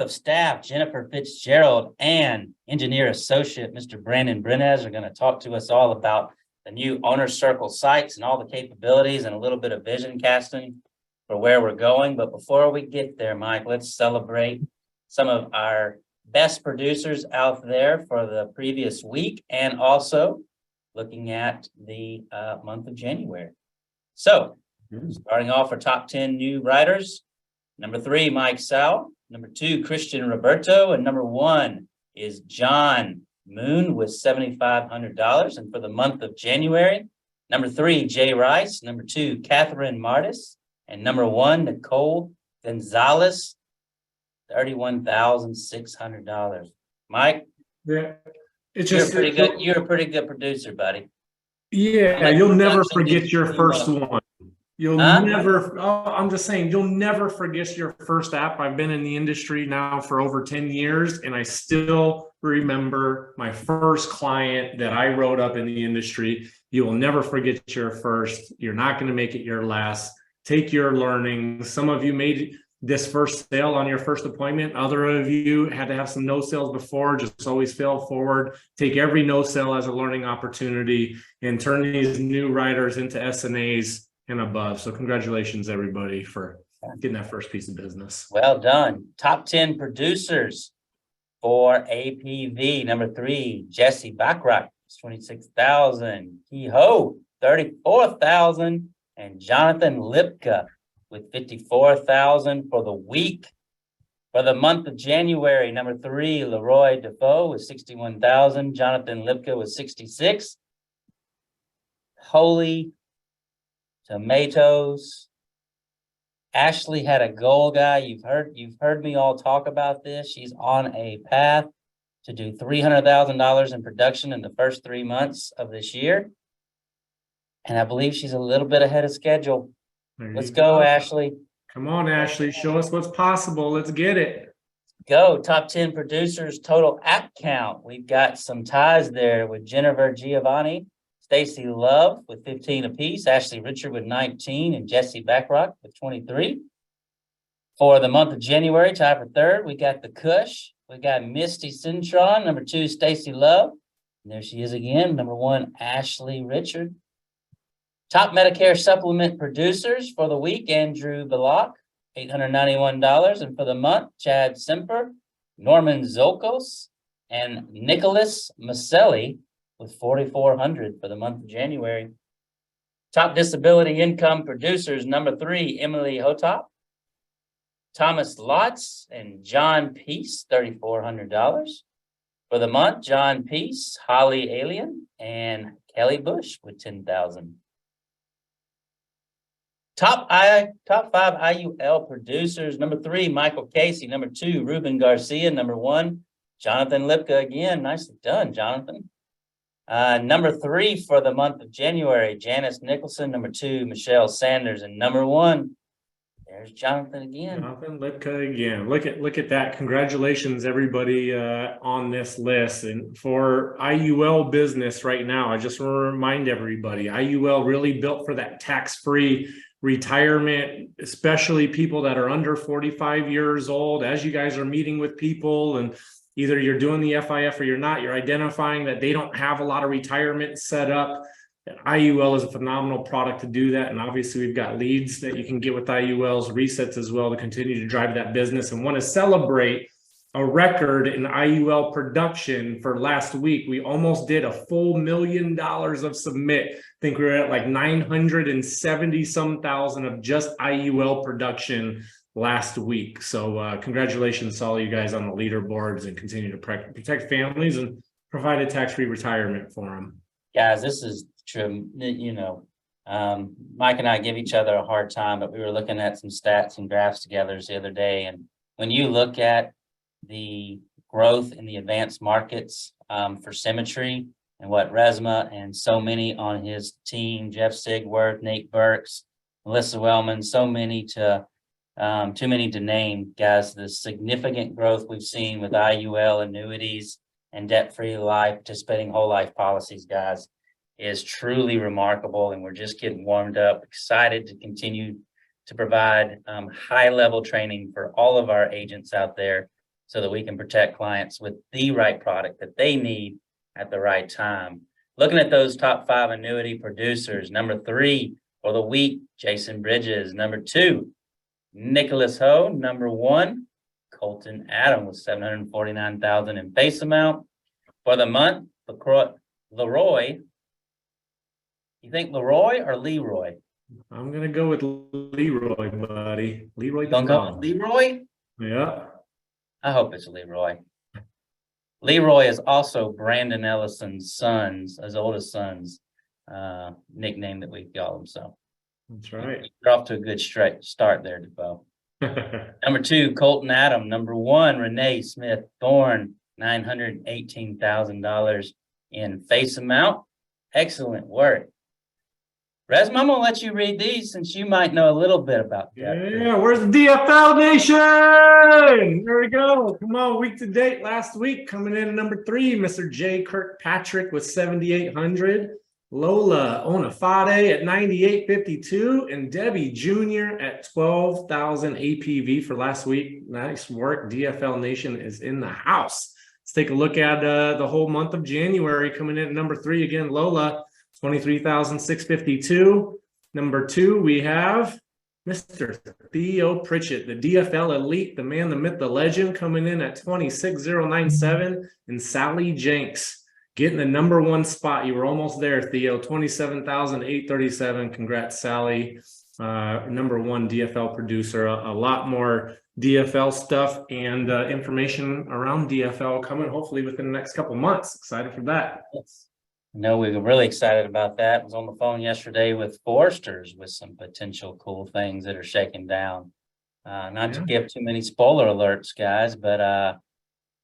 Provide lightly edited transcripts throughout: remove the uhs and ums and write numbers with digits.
of staff, Jennifer Fitzgerald, and engineer associate, Mr. Brandon Brenez, are going to talk to us all about the new Owner Circle sites and all the capabilities and a little bit of vision casting for where we're going. But before we get there, Mike, let's celebrate some of our best producers out there for the previous week and also looking at the month of January. So starting off our top 10 new writers, number 3, Mike Sal. Number 2, Christian Roberto. And number 1 is John Moon with $7,500. And for the month of January, number 3, Jay Rice. Number 2, Catherine Martis. And number 1, Nicole Gonzalez, $31,600. Mike, yeah, it's just you're pretty good. You're a pretty good producer, buddy. Yeah, you'll never forget your first one. You'll never, I'm just saying, you'll never forget your first app. I've been in the industry now for over 10 years, and I still remember my first client that I wrote up in the industry. You will never forget your first. You're not going to make it your last. Take your learning. Some of you made this first sale on your first appointment. Other of you had to have some no sales before, just always fail forward. Take every no sale as a learning opportunity and turn these new writers into SNAs and above. So congratulations, everybody, for getting that first piece of business. Well done. Top 10 producers for APV. Number 3, Jesse Backrack, $26,000. Kehoe, $34,000. And Jonathan Lipka with $54,000 for the week. For the month of January, number 3, Leroy Defoe with $61,000. Jonathan Lipka with $66,000. Holy tomatoes. Ashley had a goal, guy. You've heard me all talk about this. She's on a path to do $300,000 in production in the first 3 months of this year. And I believe she's a little bit ahead of schedule. Let's go, Ashley. Come on, Ashley. Show us what's possible. Let's get it. Go. Top 10 producers, total app count. We've got some ties there with Jennifer Giovanni, Stacy Love with 15 apiece, Ashley Richard with 19, and Jesse Backrock with 23. For the month of January, tie for 3rd, we got the Cush. We got Misty Cintron. Number 2, Stacy Love. And there she is again. Number 1, Ashley Richard. Top Medicare supplement producers for the week, Andrew Belloc, $891. And for the month, Chad Semper, Norman Zolkos, and Nicholas Maselli with $4,400 for the month of January. Top disability income producers, number 3, Emily Hotop, Thomas Lotz, and John Peace, $3,400. For the month, John Peace, Holly Alien, and Kelly Bush with $10,000. Top 5 IUL producers, number 3, Michael Casey. Number 2, Ruben Garcia. Number 1, Jonathan Lipka. Again, nicely done, Jonathan. Number 3 for the month of January, Janice Nicholson. Number 2, Michelle Sanders. And number 1, there's Jonathan again. Jonathan Lipka again. Look at that. Congratulations, everybody, on this list. And for IUL business right now, I just want to remind everybody, IUL really built for that tax-free retirement, especially people that are under 45 years old. As you guys are meeting with people and either you're doing the FIF or you're not, you're identifying that they don't have a lot of retirement set up. IUL is a phenomenal product to do that. And obviously we've got leads that you can get with IULs, resets as well, to continue to drive that business. And want to celebrate a record in IUL production for last week. We almost did a full $1 million of submit. I think we were at like 970 some thousand of just IUL production last week. So congratulations to all you guys on the leaderboards, and continue to protect families and provide a tax-free retirement for them. Guys, this is true. You know, Mike and I give each other a hard time, but we were looking at some stats and graphs together the other day. And when you look at the growth in the advanced markets for Symmetry, and what Resma and so many on his team, Jeff Sigworth, Nate Burks, Melissa Wellman, so many to too many to name, guys. The significant growth we've seen with IUL annuities and debt-free life, participating whole life policies, guys, is truly remarkable. And we're just getting warmed up, excited to continue to provide high-level training for all of our agents out there so that we can protect clients with the right product that they need at the right time. Looking at those top 5 annuity producers, number 3 for the week, Jason Bridges. Number 2, Nicholas Ho. Number 1, Colton Adam with $749,000 in face amount. For the month, Leroy. You think Leroy or Leroy? I'm gonna go with Leroy, buddy. Leroy. Gonna go with Leroy? Yeah. I hope it's Leroy. Leroy is also Brandon Ellison's his oldest son's nickname that we call him. So that's right. You're off to a good start there, DeFoe. Number 2, Colton Adam. Number 1, Renee Smith Thorne, $918,000 in face amount. Excellent work. Resma, I'm gonna let you read these since you might know a little bit about that. Yeah, where's the DFL Nation? There we go. Come on, week to date. Last week, coming in at number 3, Mr. J. Kirkpatrick with 7,800. Lola Onafade at 9,852, and Debbie Jr. at 12,000 APV for last week. Nice work. DFL Nation is in the house. Let's take a look at the whole month of January. Coming in at number 3 again, Lola, 23,652. Number 2, we have Mr. Theo Pritchett, the DFL Elite, the man, the myth, the legend, coming in at 26,097, and Sally Jenks getting the number 1 spot. You were almost there, Theo. 27,837. Congrats, Sally. Number 1 DFL producer. A lot more DFL stuff and information around DFL coming hopefully within the next couple months. Excited for that. Yes. No, we were really excited about that. I was on the phone yesterday with Foresters with some potential cool things that are shaking down. Not to give too many spoiler alerts, guys, but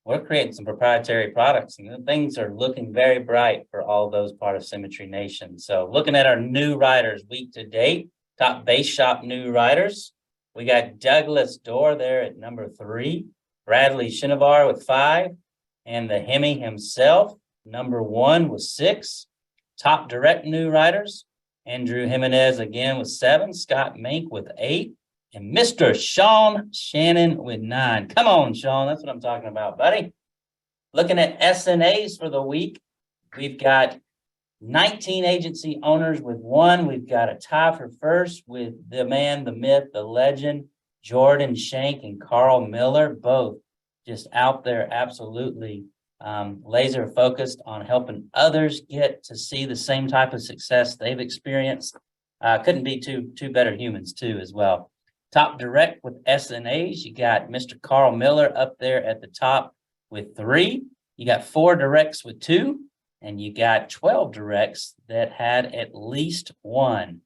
we're creating some proprietary products, and things are looking very bright for all those part of Symmetry Nation. So looking at our new writers week to date, top base shop new writers, we got Douglas Dorr there at number 3, Bradley Shinovar with 5, and the Hemi himself, number 1 with 6. Top direct new writers, Andrew Jimenez again with 7, Scott Mink with 8, and Mr. Sean Shannon with 9. Come on, Sean. That's what I'm talking about, buddy. Looking at SNAs for the week, we've got 19 agency owners with 1. We've got a tie for first with the man, the myth, the legend, Jordan Shank and Carl Miller, both just out there absolutely laser focused on helping others get to see the same type of success they've experienced. Couldn't be two better humans too as well. Top direct with SNAs, you got Mr. Carl Miller up there at the top with 3. You got 4 directs with 2, and you got 12 directs that had at least 1.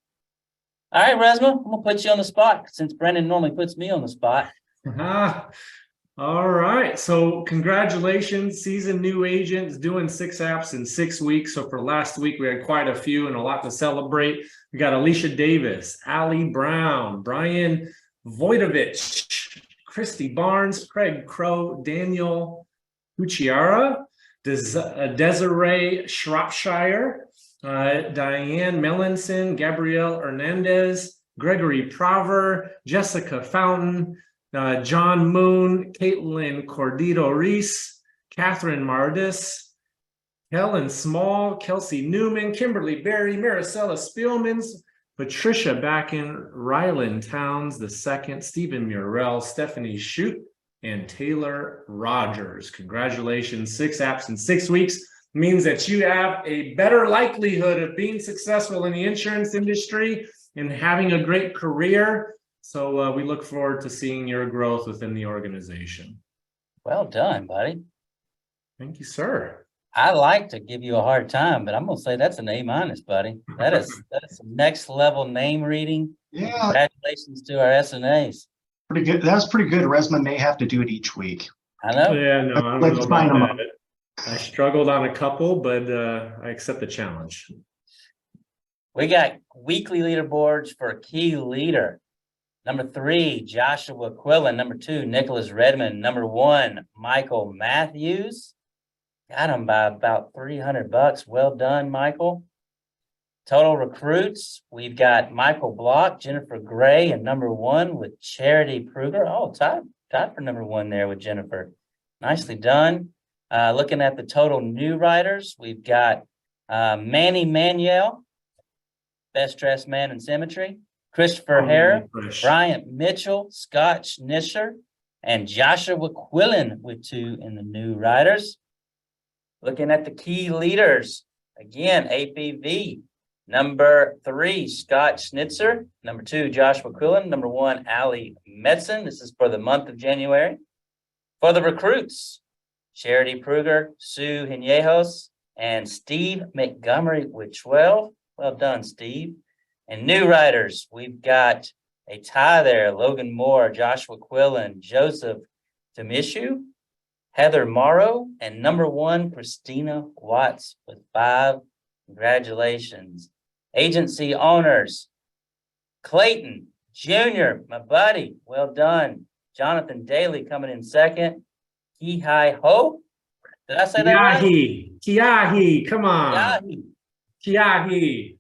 All right, Resma, I'm gonna put you on the spot since Brendan normally puts me on the spot. All right. So congratulations, seasoned new agents doing 6 apps in 6 weeks. So for last week, we had quite a few and a lot to celebrate. We got Alicia Davis, Allie Brown, Brian Voidovich, Christy Barnes, Craig Crow, Daniel Cucciara, Desiree Shropshire, Diane Melanson, Gabrielle Hernandez, Gregory Prover, Jessica Fountain, John Moon, Caitlin Cordito Reese, Catherine Mardis, Helen Small, Kelsey Newman, Kimberly Berry, Maricela Spielmans, Patricia Backen, Ryland Towns II, Stephen Murrell, Stephanie Shute, and Taylor Rogers. Congratulations. 6 apps in 6 weeks means that you have a better likelihood of being successful in the insurance industry and having a great career. So we look forward to seeing your growth within the organization. Well done, buddy. Thank you, sir. I like to give you a hard time, but I'm gonna say that's an A-, buddy. That is some next level name reading. Yeah. Congratulations to our SNAs. Pretty good. That was pretty good. Resma may have to do it each week. I know. Yeah, no, I don't know about that. I struggled on a couple, but I accept the challenge. We got weekly leaderboards for key leader. Number 3, Joshua Quillen. Number 2, Nicholas Redmond. Number 1, Michael Matthews. Got him by about $300. Well done, Michael. Total recruits, we've got Michael Block, Jennifer Gray, and number 1 with Charity Pruger. Oh, tied for number 1 there with Jennifer. Nicely done. Looking at the total new writers, we've got Manny Manuel, best dressed man in Symmetry, Christopher Hare, Bryant Mitchell, Scott Schnisser, and Joshua Quillen with 2 in the new writers. Looking at the key leaders, again, APV, number 3, Scott Schnitzer, number 2, Joshua Quillen, number 1, Ali Metzen. This is for the month of January. For the recruits, Charity Pruger, Sue Hinejos, and Steve Montgomery with 12. Well done, Steve. And new writers, we've got a tie there. Logan Moore, Joshua Quillen, Joseph Demishu, Heather Morrow, and number 1, Christina Watts with 5. Congratulations. Agency owners, Clayton Jr., my buddy, well done. Jonathan Daly coming in second. Ki-Hi Ho. Did I say that right? Kiahi, come on. Kiahi. Kiahi.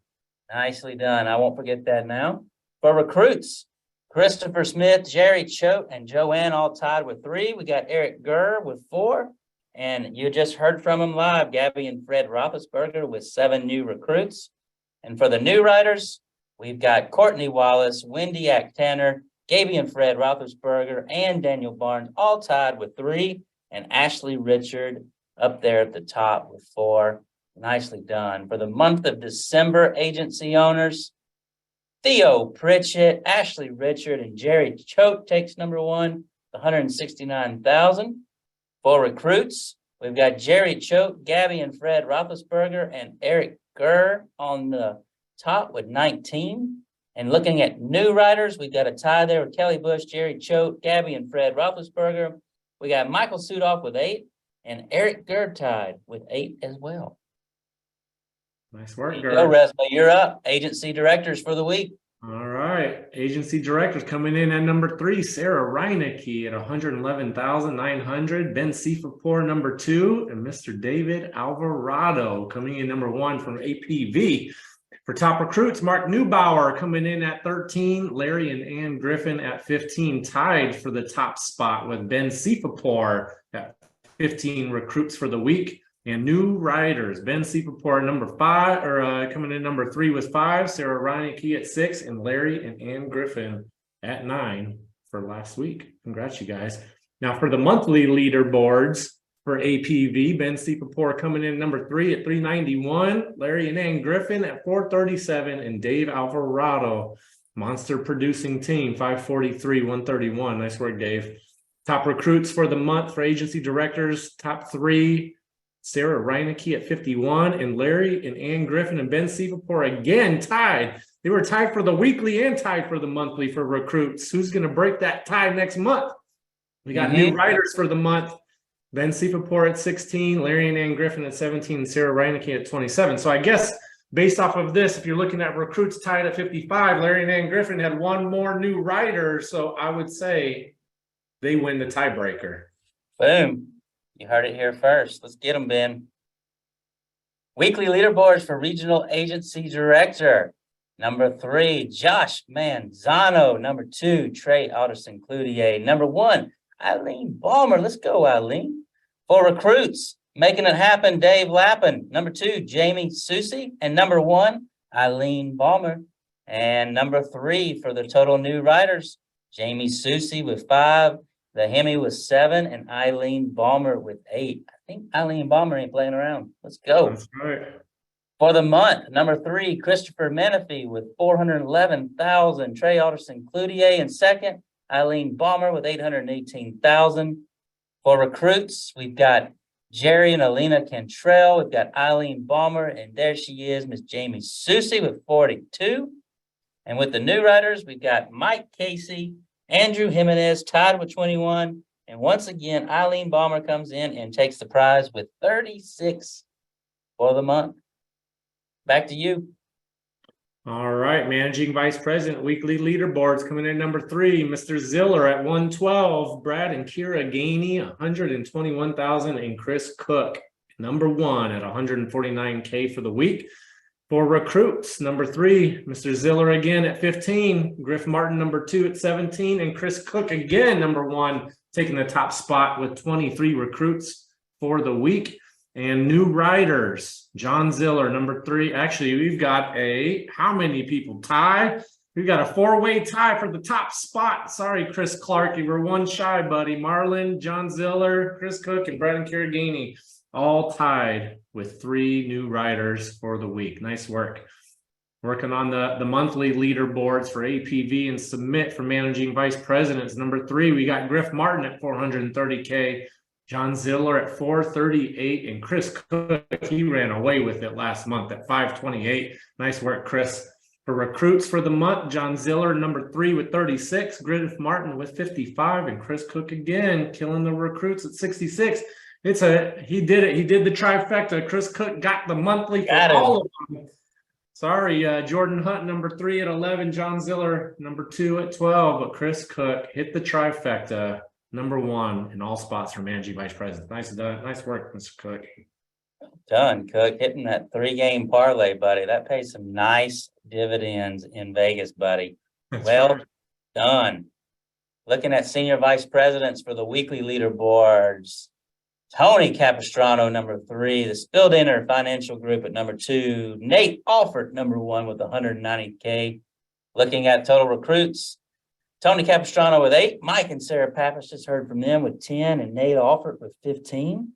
Nicely done. I won't forget that now. For recruits, Christopher Smith, Jerry Choate, and Joanne all tied with 3. We got Eric Gurr with 4. And you just heard from them live, Gabby and Fred Roethlisberger with 7 new recruits. And for the new writers, we've got Courtney Wallace, Wendy Tanner, Gaby and Fred Roethlisberger, and Daniel Barnes all tied with 3. And Ashley Richard up there at the top with 4. Nicely done. For the month of December, agency owners, Theo Pritchett, Ashley Richard, and Jerry Choate takes number 1, 169,000. For recruits, we've got Jerry Choate, Gabby and Fred Roethlisberger, and Eric Gurr on the top with 19. And looking at new writers, we've got a tie there with Kelly Bush, Jerry Choate, Gabby and Fred Roethlisberger. We got Michael Sudoff with 8, and Eric Gurr tied with 8 as well. Nice work, Go, Resma, you're up. Agency directors for the week. All right. Agency directors coming in at number 3, Sarah Reinecke at 111,900. Ben Sifapur, number 2, and Mr. David Alvarado coming in number 1 from APV. For top recruits, Mark Newbauer coming in at 13, Larry and Ann Griffin at 15, tied for the top spot with Ben Sifapur at 15 recruits for the week. And new writers, Ben Sifapur number 5, coming in number 3 with 5, Sarah Reinecke at 6, and Larry and Ann Griffin at 9 for last week. Congrats, you guys. Now for the monthly leaderboards for APV, Ben Sifapur coming in number 3 at 391, Larry and Ann Griffin at 437, and Dave Alvarado, monster producing team, 543, 131. Nice work, Dave. Top recruits for the month for agency directors, top 3, Sarah Reinecke at 51, and Larry and Ann Griffin and Ben Sifapur again tied. They were tied for the weekly and tied for the monthly for recruits. Who's going to break that tie next month? We got new writers for the month. Ben Sifapur at 16, Larry and Ann Griffin at 17, and Sarah Reinecke at 27. So I guess based off of this, if you're looking at recruits tied at 55, Larry and Ann Griffin had 1 more new writer. So I would say they win the tiebreaker. Boom. You heard it here first. Let's get them, Ben. Weekly leaderboards for regional agency director. Number 3, Josh Manzano. Number 2, Trey Alderson-Cloutier. Number 1, Eileen Balmer. Let's go, Eileen. For recruits, making it happen, Dave Lappin. Number 2, Jamie Susie. And number 1, Eileen Balmer. And number 3 for the total new writers, Jamie Susie with 5. The Hemi with 7, and Eileen Balmer with 8. I think Eileen Balmer ain't playing around. Let's go. That's right. For the month, number 3, Christopher Menifee with 411,000. Trey Alderson-Cloutier in second. Eileen Balmer with 818,000. For recruits, we've got Jerry and Alina Cantrell. We've got Eileen Balmer, and there she is, Miss Jamie Susie with 42. And with the new writers, we've got Mike Casey, Andrew Jimenez tied with 21. And once again, Eileen Balmer comes in and takes the prize with 36 for the month. Back to you. All right, managing vice president, weekly leaderboards coming in number 3, Mr. Ziller at 112, Brad and Kira Gainey, 121,000, and Chris Cook, number 1 at 149K for the week. For recruits, number 3, Mr. Ziller again at 15, Griff Martin number 2 at 17, and Chris Cook again number 1 taking the top spot with 23 recruits for the week. And new riders, John Ziller, number 3. Actually, we've got how many people tie? We've got a 4-way tie for the top spot. Sorry, Chris Clark, you were one shy, buddy. Marlon, John Ziller, Chris Cook, and Brendan Carragini all tied with 3 new riders for the week. Nice work. Working on the monthly leaderboards for APV and submit for managing vice presidents. Number 3, we got Griff Martin at 430K, John Ziller at 438, and Chris Cook, he ran away with it last month at 528. Nice work, Chris. For recruits for the month, John Ziller, number 3 with 36, Griff Martin with 55, and Chris Cook again killing the recruits at 66. He did it. He did the trifecta. Chris Cook got the monthly for all of them. Sorry, Jordan Hunt, number 3 at 11, John Ziller, number 2 at 12, but Chris Cook hit the trifecta, number 1 in all spots for managing vice president. Nice done. Nice work, Mr. Cook. Done, Cook. Hitting that 3-game parlay, buddy. That pays some nice dividends in Vegas, buddy. That's Well right. done. Looking at senior vice presidents for the weekly leaderboards. Tony Capistrano, number 3, the Symmetry Financial Group at number 2, Nate Alford, number 1 with 190K. Looking at total recruits, Tony Capistrano with 8, Mike and Sarah Pappas, just heard from them, with 10, and Nate Alford with 15.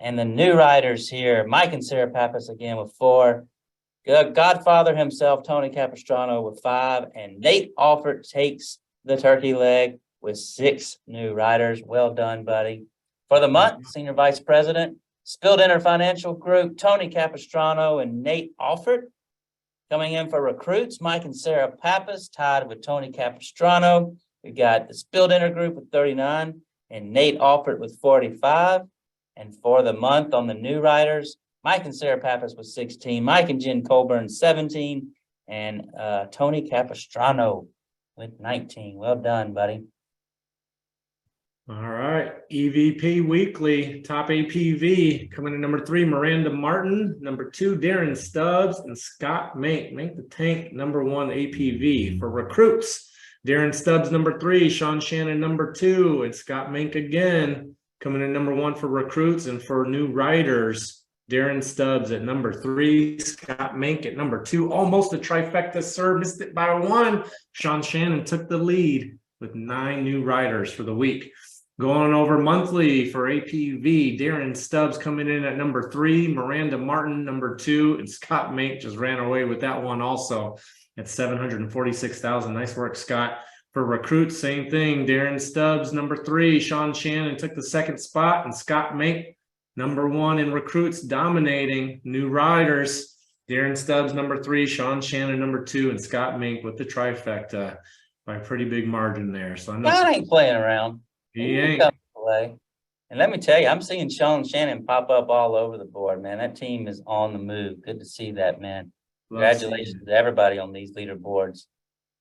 And the new riders here, Mike and Sarah Pappas again with 4, Godfather himself, Tony Capistrano with 5, and Nate Alford takes the turkey leg with 6 new riders. Well done, buddy. For the month, Senior Vice President, Symmetry Financial Group, Tony Capistrano and Nate Alford. Coming in for recruits, Mike and Sarah Pappas tied with Tony Capistrano. We got the Symmetry Group with 39 and Nate Alford with 45. And for the month on the new riders, Mike and Sarah Pappas with 16, Mike and Jen Colburn 17, and Tony Capistrano with 19. Well done, buddy. All right, EVP Weekly, top APV, coming in number 3, Miranda Martin, number 2, Darren Stubbs, and Scott Mink the Tank, number 1 APV. For recruits, Darren Stubbs, number 3, Sean Shannon, number 2, and Scott Mink again, coming in number 1 for recruits. And for new riders, Darren Stubbs at number 3, Scott Mink at number 2, almost a trifecta, sir, missed it by 1. Sean Shannon took the lead with 9 new riders for the week. Going over monthly for APV, Darren Stubbs coming in at number 3, Miranda Martin, number 2, and Scott Mink just ran away with that one also at 746,000. Nice work, Scott. For recruits, same thing. Darren Stubbs, number 3, Sean Shannon took the 2nd spot, and Scott Mink, number 1 in recruits, dominating. New riders, Darren Stubbs, number 3, Sean Shannon, number 2, and Scott Mink with the trifecta by a pretty big margin there. So I know God ain't playing around. he ain't. And let me tell you, I'm seeing Sean Shannon pop up all over the board, man. That team is on the move. Good to see that, man. Congratulations to everybody on these leaderboards.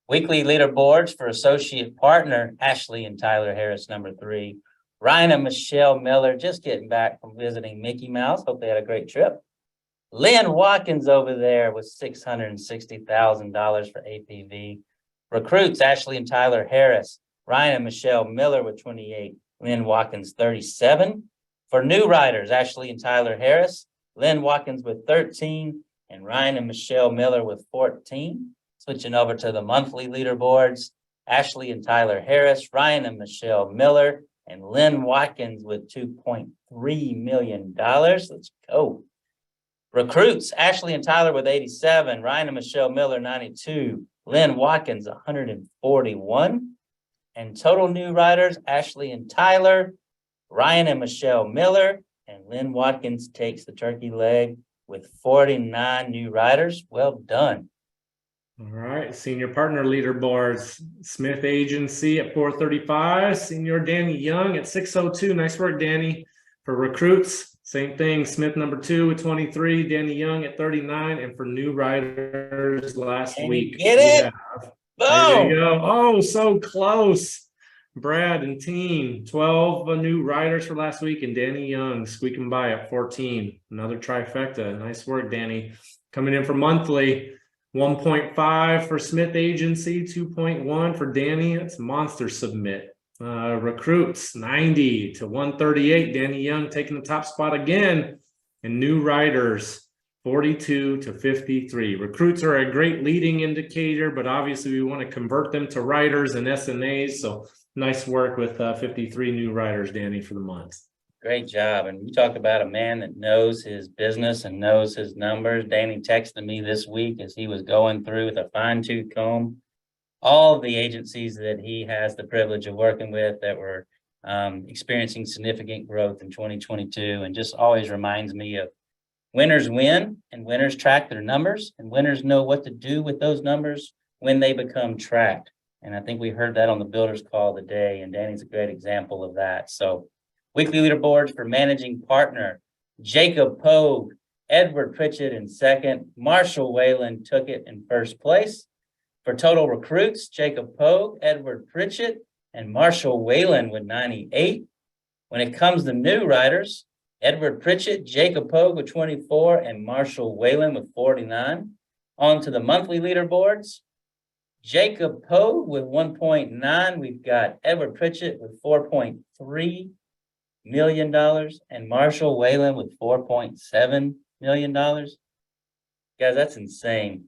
Weekly leaderboards for associate partner, Ashley and Tyler Harris, number 3. Ryan and Michelle Miller, just getting back from visiting Mickey Mouse. Hope they had a great trip. Lynn Watkins over there with $660,000 for APV. Recruits, Ashley and Tyler Harris. Ryan and Michelle Miller with 28, Lynn Watkins 37. For new riders, Ashley and Tyler Harris, Lynn Watkins with 13, and Ryan and Michelle Miller with 14. Switching over to the monthly leaderboards, Ashley and Tyler Harris, Ryan and Michelle Miller, and Lynn Watkins with $2.3 million. Let's go. Recruits, Ashley and Tyler with 87, Ryan and Michelle Miller 92, Lynn Watkins 141. And total new riders, Ashley and Tyler, Ryan and Michelle Miller, and Lynn Watkins takes the turkey leg with 49 new riders. Well done. All right, senior partner leaderboards, Smith Agency at 435, senior Danny Young at 602. Nice work, Danny. For recruits, same thing, Smith number 2 with 23, Danny Young at 39, and for new riders last week. Get it? There you go. Oh, so close. Brad and team, 12 new riders for last week, and Danny Young squeaking by at 14. Another trifecta. Nice work, Danny. Coming in for monthly, 1.5 for Smith Agency, 2.1 for Danny. That's monster submit. Recruits 90 to 138. Danny Young taking the top spot again. And new writers 42 to 53. Recruits are a great leading indicator, but obviously we want to convert them to writers and SNAs. So nice work with 53 new writers, Danny, for the month. Great job. And you talk about a man that knows his business and knows his numbers. Danny texted me this week as he was going through with a fine-tooth comb all the agencies that he has the privilege of working with that were experiencing significant growth in 2022, and just always reminds me of winners win and winners track their numbers, and winners know what to do with those numbers when they become tracked. And I think we heard that on the builders call today, and Danny's a great example of that. So weekly leaderboards for managing partner: Jacob Pogue, Edward Pritchett in second, Marshall Whalen took it in first place. For total recruits, Jacob Pogue, Edward Pritchett, and Marshall Whalen with 98. When it comes to new writers, Edward Pritchett, Jacob Pogue with 24, and Marshall Whalen with 49. On to the monthly leaderboards. Jacob Pogue with 1.9. We've got Edward Pritchett with $4.3 million and Marshall Whalen with $4.7 million. Guys, that's insane.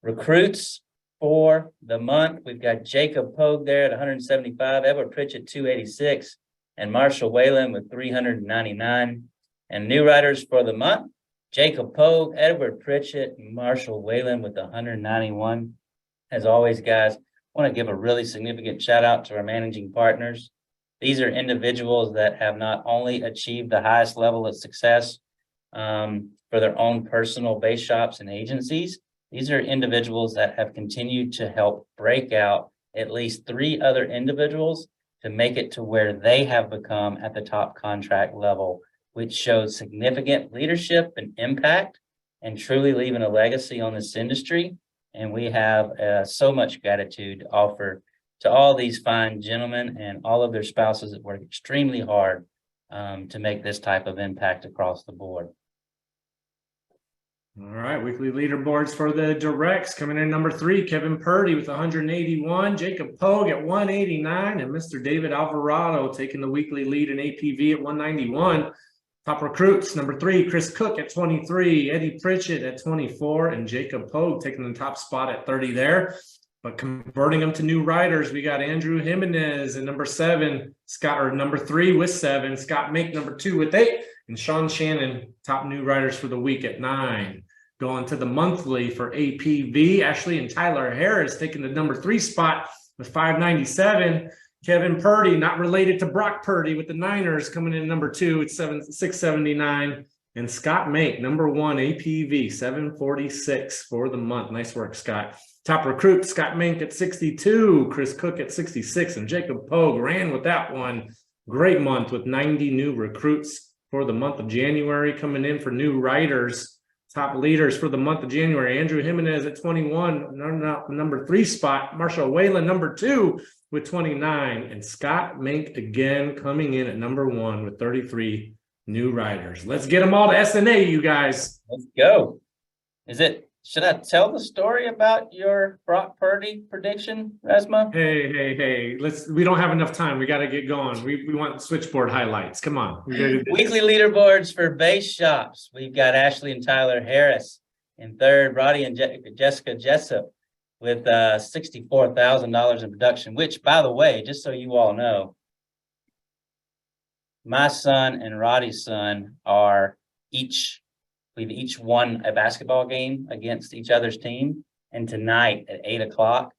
Recruits for the month, we've got Jacob Pogue there at 175, Edward Pritchett 286, and Marshall Whalen with 399. And new writers for the month, Jacob Pogue, Edward Pritchett, and Marshall Whalen with 191. As always, guys, I want to give a really significant shout out to our managing partners. These are individuals that have not only achieved the highest level of success for their own personal base shops and agencies. These are individuals that have continued to help break out at least 3 other individuals to make it to where they have become at the top contract level, which shows significant leadership and impact and truly leaving a legacy on this industry. And we have so much gratitude to offer to all these fine gentlemen and all of their spouses that work extremely hard to make this type of impact across the board. All right, weekly leaderboards for the directs. Coming in number 3, Kevin Purdy with 181, Jacob Pogue at 189, and Mr. David Alvarado taking the weekly lead in APV at 191. Top recruits, number 3, Chris Cook at 23, Eddie Pritchett at 24, and Jacob Pogue taking the top spot at 30 there. But converting them to new writers, we got Andrew Jimenez at number 7, number 3 with 7, Scott Mink number 2 with 8, and Sean Shannon, top new writers for the week at 9. Going to the monthly for APV, Ashley and Tyler Harris taking the number 3 spot with 597. Kevin Purdy, not related to Brock Purdy with the Niners, coming in number 2 at 679. And Scott Mink, number 1 APV, 746 for the month. Nice work, Scott. Top recruit, Scott Mink at 62, Chris Cook at 66, and Jacob Pogue ran with that one. Great month with 90 new recruits for the month of January. Coming in for new writers, top leaders for the month of January, Andrew Jimenez at 21, number 3 spot, Marshall Whalen number 2 with 29, and Scott Mink again coming in at number 1 with 33 new writers. Let's get them all to SNA, you guys. Let's go. Should I tell the story about your Brock Purdy prediction, Resma? Hey. We don't have enough time. We got to get going. We want switchboard highlights. Come on. Weekly leaderboards for base shops. We've got Ashley and Tyler Harris in third, Roddy and Jessica Jessup with $64,000 in production, which, by the way, just so you all know, my son and Roddy's son we've each won a basketball game against each other's team. And tonight at 8 o'clock,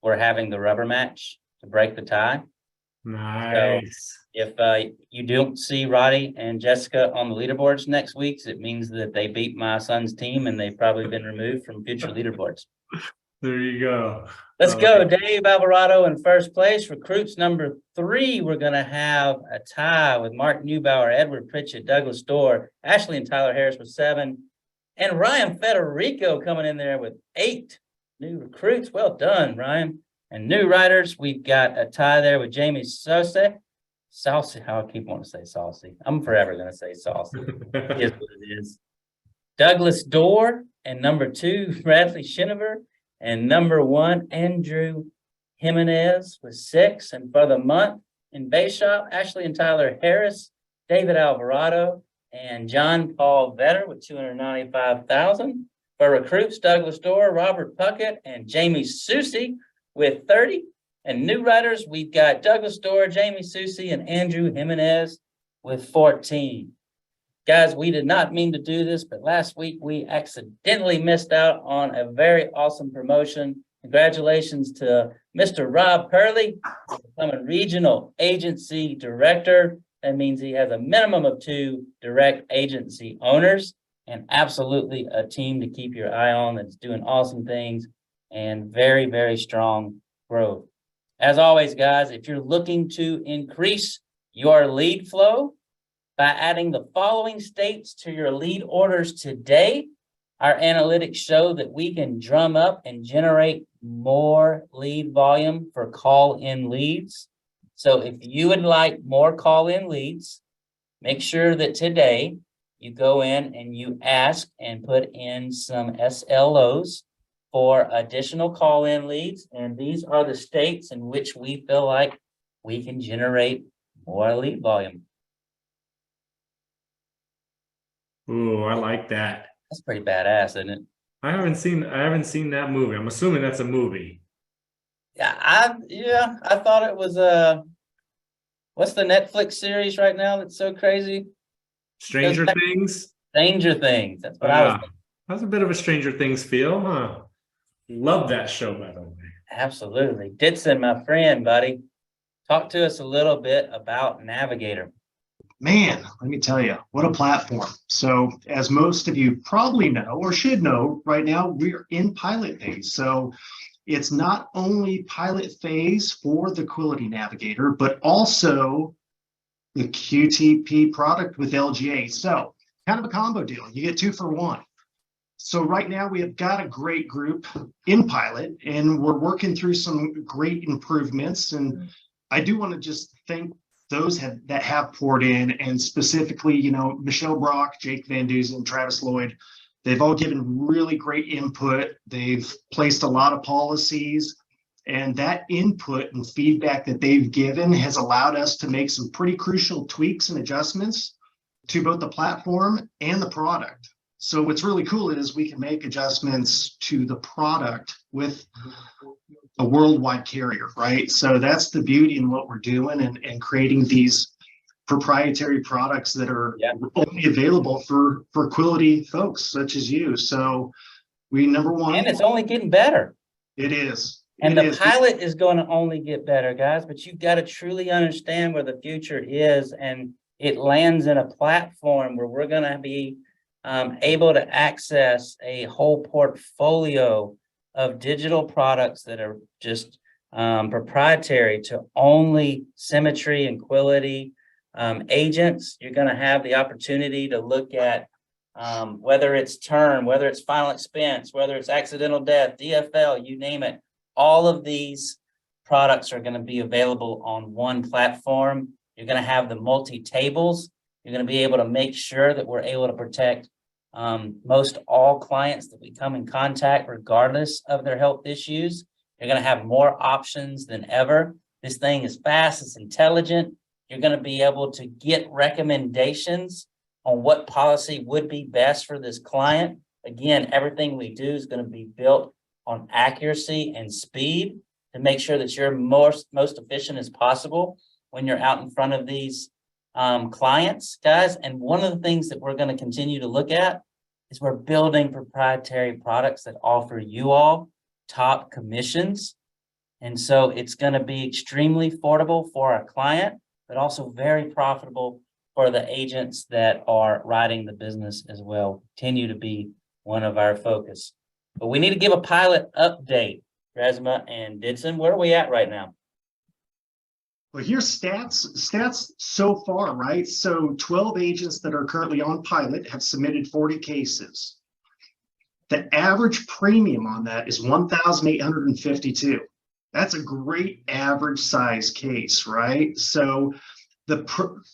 we're having the rubber match to break the tie. Nice. So if you don't see Roddy and Jessica on the leaderboards next week, it means that they beat my son's team and they've probably been removed from future leaderboards. There you go. Let's go. Dave Alvarado in first place. Recruits number 3, we're going to have a tie with Mark Newbauer, Edward Pritchett, Douglas Dorr, Ashley and Tyler Harris with 7, and Ryan Federico coming in there with 8 new recruits. Well done, Ryan. And new writers, we've got a tie there with Jamie Saucy. How I keep wanting to say Saucy. I'm forever going to say Saucy. It is what it is. Douglas Dorr and number 2, Bradley Shinover. And number 1, Andrew Jimenez with 6. And for the month, In base shop, Ashley and Tyler Harris, David Alvarado, and John Paul Vetter with 295,000. For recruits, Douglas Dorr, Robert Puckett, and Jamie Susie with 30. And new writers, we've got Douglas Dorr, Jamie Susie, and Andrew Jimenez with 14. Guys, we did not mean to do this, but last week we accidentally missed out on a very awesome promotion. Congratulations to Mr. Rob Hurley, becoming Regional Agency Director. That means he has a minimum of 2 direct agency owners and absolutely a team to keep your eye on that's doing awesome things and very, very strong growth. As always, guys, if you're looking to increase your lead flow by adding the following states to your lead orders today, our analytics show that we can drum up and generate more lead volume for call-in leads. So if you would like more call-in leads, make sure that today you go in and you ask and put in some SLOs for additional call-in leads. And these are the states in which we feel like we can generate more lead volume. Ooh, I like that. That's pretty badass, isn't it? I haven't seen that movie. I'm assuming that's a movie. Yeah, I thought it was what's the Netflix series right now that's so crazy? Stranger Things. Stranger Things. That's what I was thinking. That's a bit of a Stranger Things feel, huh? Love that show, by the way. Absolutely. Ditson, my friend, buddy, talk to us a little bit about Navigator. Man, let me tell you, what a platform. So as most of you probably know or should know, right now we're in pilot phase. So it's not only pilot phase for the Quility Navigator, but also the QTP product with LGA. So kind of a combo deal. You get 2 for 1. So right now we have got a great group in pilot and we're working through some great improvements. And I do want to just thank those that have poured in, and specifically, Michelle Brock, Jake Van Duzen, Travis Lloyd. They've all given really great input. They've placed a lot of policies, and that input and feedback that they've given has allowed us to make some pretty crucial tweaks and adjustments to both the platform and the product. So what's really cool is we can make adjustments to the product with a worldwide carrier, right? So that's the beauty in what we're doing and creating these proprietary products that are only available for Quility folks such as you. So number one. And it's only getting better. It is. And the pilot is going to only get better, guys, but you've got to truly understand where the future is, and it lands in a platform where we're going to be able to access a whole portfolio of digital products that are just proprietary to only Symmetry and Quility agents. You're going to have the opportunity to look at whether it's term, whether it's final expense, whether it's accidental death, DFL, you name it. All of these products are going to be available on one platform. You're going to have the multi-tables. You're going to be able to make sure that we're able to protect most all clients that we come in contact, regardless of their health issues. You're going to have more options than ever. This thing is fast, it's intelligent. You're going to be able to get recommendations on what policy would be best for this client. Again, everything we do is going to be built on accuracy and speed to make sure that you're most efficient as possible when you're out in front of these clients, guys. And one of the things that we're going to continue to look at is we're building proprietary products that offer you all top commissions. And so it's going to be extremely affordable for our client, but also very profitable for the agents that are riding the business as well. Continue to be one of our focus. But we need to give a pilot update, Resma and Ditson. Where are we at right now? Well, here's stats so far, right? So 12 agents that are currently on pilot have submitted 40 cases. The average premium on that is $1,852. That's a great average size case, right? So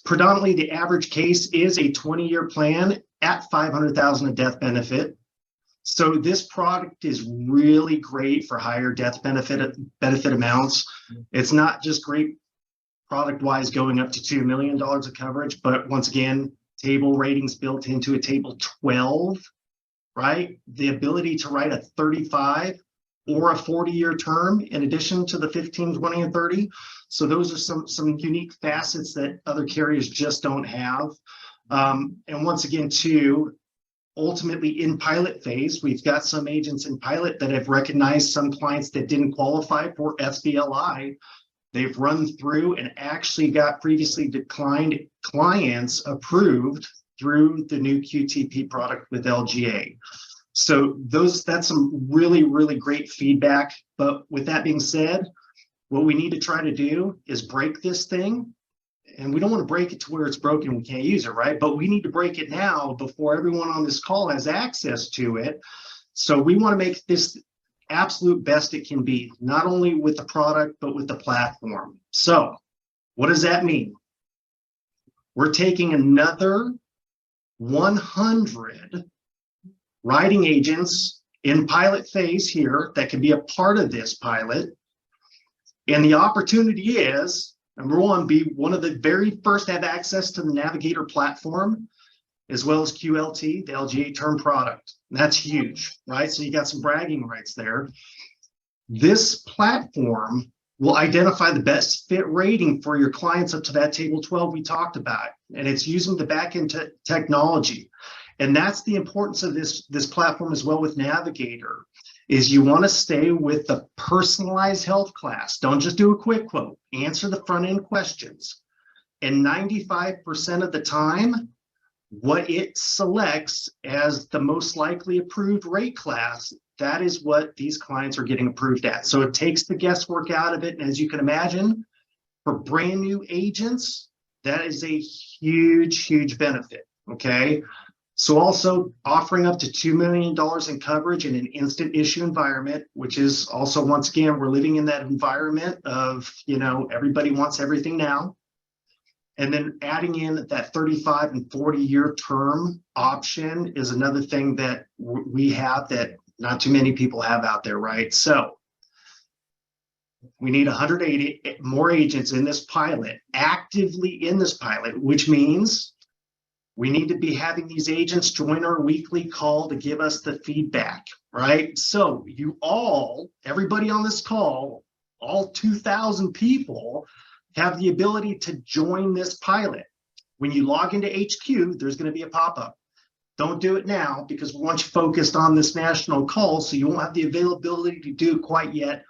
predominantly the average case is a 20-year plan at $500,000 of death benefit. So this product is really great for higher death benefit amounts. It's not just great product-wise going up to $2 million of coverage. But once again, table ratings built into a table 12, right? The ability to write a 35 or a 40-year term in addition to the 15, 20, and 30. So those are some unique facets that other carriers just don't have. And once again, too, ultimately in pilot phase, we've got some agents in pilot that have recognized some clients that didn't qualify for SBLI. They've run through and actually got previously declined clients approved through the new QTP product with LGA. So that's some really, really great feedback. But with that being said, what we need to try to do is break this thing. And we don't want to break it to where it's broken, we can't use it, right? But we need to break it now before everyone on this call has access to it. So we want to make this absolute best it can be, not only with the product, but with the platform. So what does that mean? We're taking another 100 writing agents in pilot phase here that can be a part of this pilot. And the opportunity is, number one, be one of the very first to have access to the Navigator platform, as well as QLT, the LGA term product. And that's huge, right? So you got some bragging rights there. This platform will identify the best fit rating for your clients up to that table 12 we talked about. And it's using the back-end technology. And that's the importance of this platform as well with Navigator, is you want to stay with the personalized health class. Don't just do a quick quote, answer the front end questions. And 95% of the time, what it selects as the most likely approved rate class, that is what these clients are getting approved at. So it takes the guesswork out of it. And as you can imagine, for brand new agents, that is a huge, huge benefit, okay? So also offering up to $2 million in coverage in an instant issue environment, which is also, once again, we're living in that environment of, everybody wants everything now. And then adding in that 35 and 40-year term option is another thing that we have that not too many people have out there, right? So we need 180 more agents in this pilot, actively in this pilot, which means we need to be having these agents join our weekly call to give us the feedback, right? So you all, everybody on this call, all 2,000 people have the ability to join this pilot. When you log into HQ, there's going to be a pop-up. Don't do it now because we want you focused on this national call, so you won't have the availability to do it quite yet.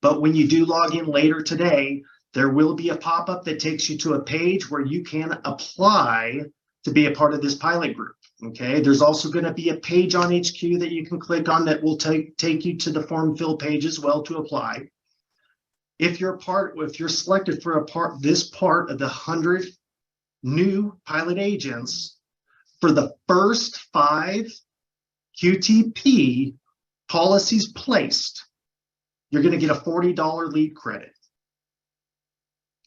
But when you do log in later today, there will be a pop-up that takes you to a page where you can apply to be a part of this pilot group, okay? There's also going to be a page on HQ that you can click on that will take you to the form fill page as well to apply. If you're selected for this part of the 100 new pilot agents, for the first 5 QTP policies placed, you're going to get a $40 lead credit.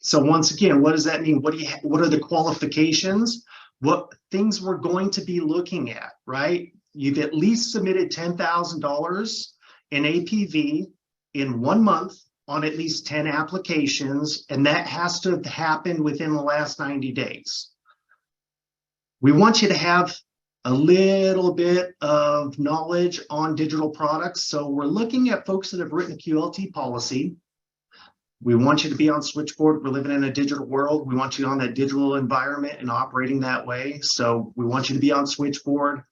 So once again, what does that mean? What are the qualifications? What things we're going to be looking at, right? You've at least submitted $10,000 in APV in 1 month on at least 10 applications, and that has to have happened within the last 90 days. We want you to have a little bit of knowledge on digital products. So we're looking at folks that have written a QLT policy. We want you to be on Switchboard. We're living in a digital world. We want you on that digital environment and operating that way. So we want you to be on Switchboard,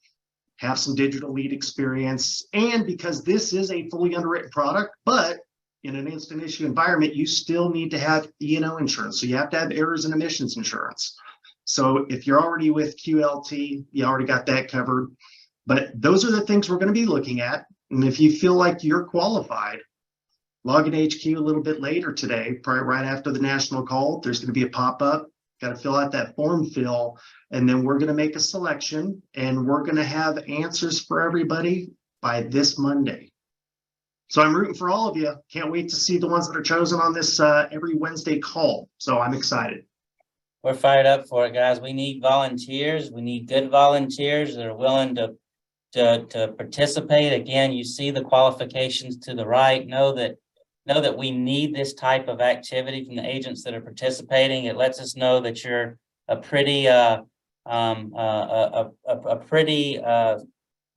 have some digital lead experience. And because this is a fully underwritten product, but in an instant issue environment, you still need to have E&O insurance. So you have to have errors and omissions insurance. So if you're already with QLT, you already got that covered. But those are the things we're going to be looking at. And if you feel like you're qualified, log in HQ a little bit later today, probably right after the national call. There's going to be a pop-up. Got to fill out that form fill, and then we're going to make a selection, and we're going to have answers for everybody by this Monday. So I'm rooting for all of you. Can't wait to see the ones that are chosen on this every Wednesday call. So I'm excited. We're fired up for it, guys. We need volunteers. We need good volunteers that are willing to participate. Again, you see the qualifications to the right. Know that know that we need this type of activity from the agents that are participating. It lets us know that you're a pretty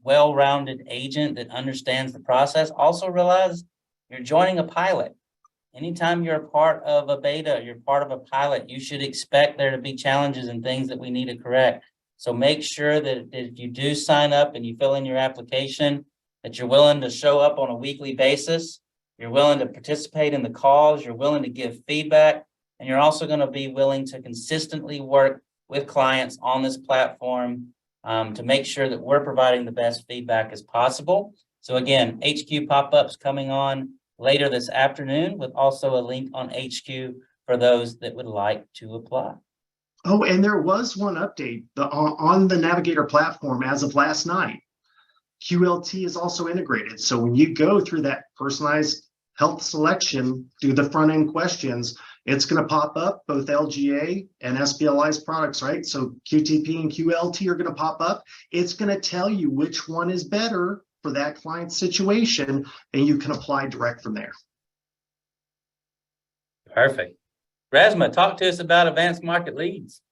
well-rounded agent that understands the process. Also realize you're joining a pilot. Anytime you're a part of a beta, you're part of a pilot, you should expect there to be challenges and things that we need to correct. So make sure that if you do sign up and you fill in your application, that you're willing to show up on a weekly basis, you're willing to participate in the calls, you're willing to give feedback, and you're also going to be willing to consistently work with clients on this platform to make sure that we're providing the best feedback as possible. So again, HQ pop-ups coming on later this afternoon with also a link on HQ for those that would like to apply. Oh, and there was one update on the Navigator platform as of last night. QLT is also integrated. So when you go through that personalized health selection, do the front end questions, it's going to pop up both LGA and SBLI's products, right? So QTP and QLT are going to pop up. It's going to tell you which one is better for that client situation, and you can apply direct from there. Perfect. Rasma, talk to us about advanced market leads.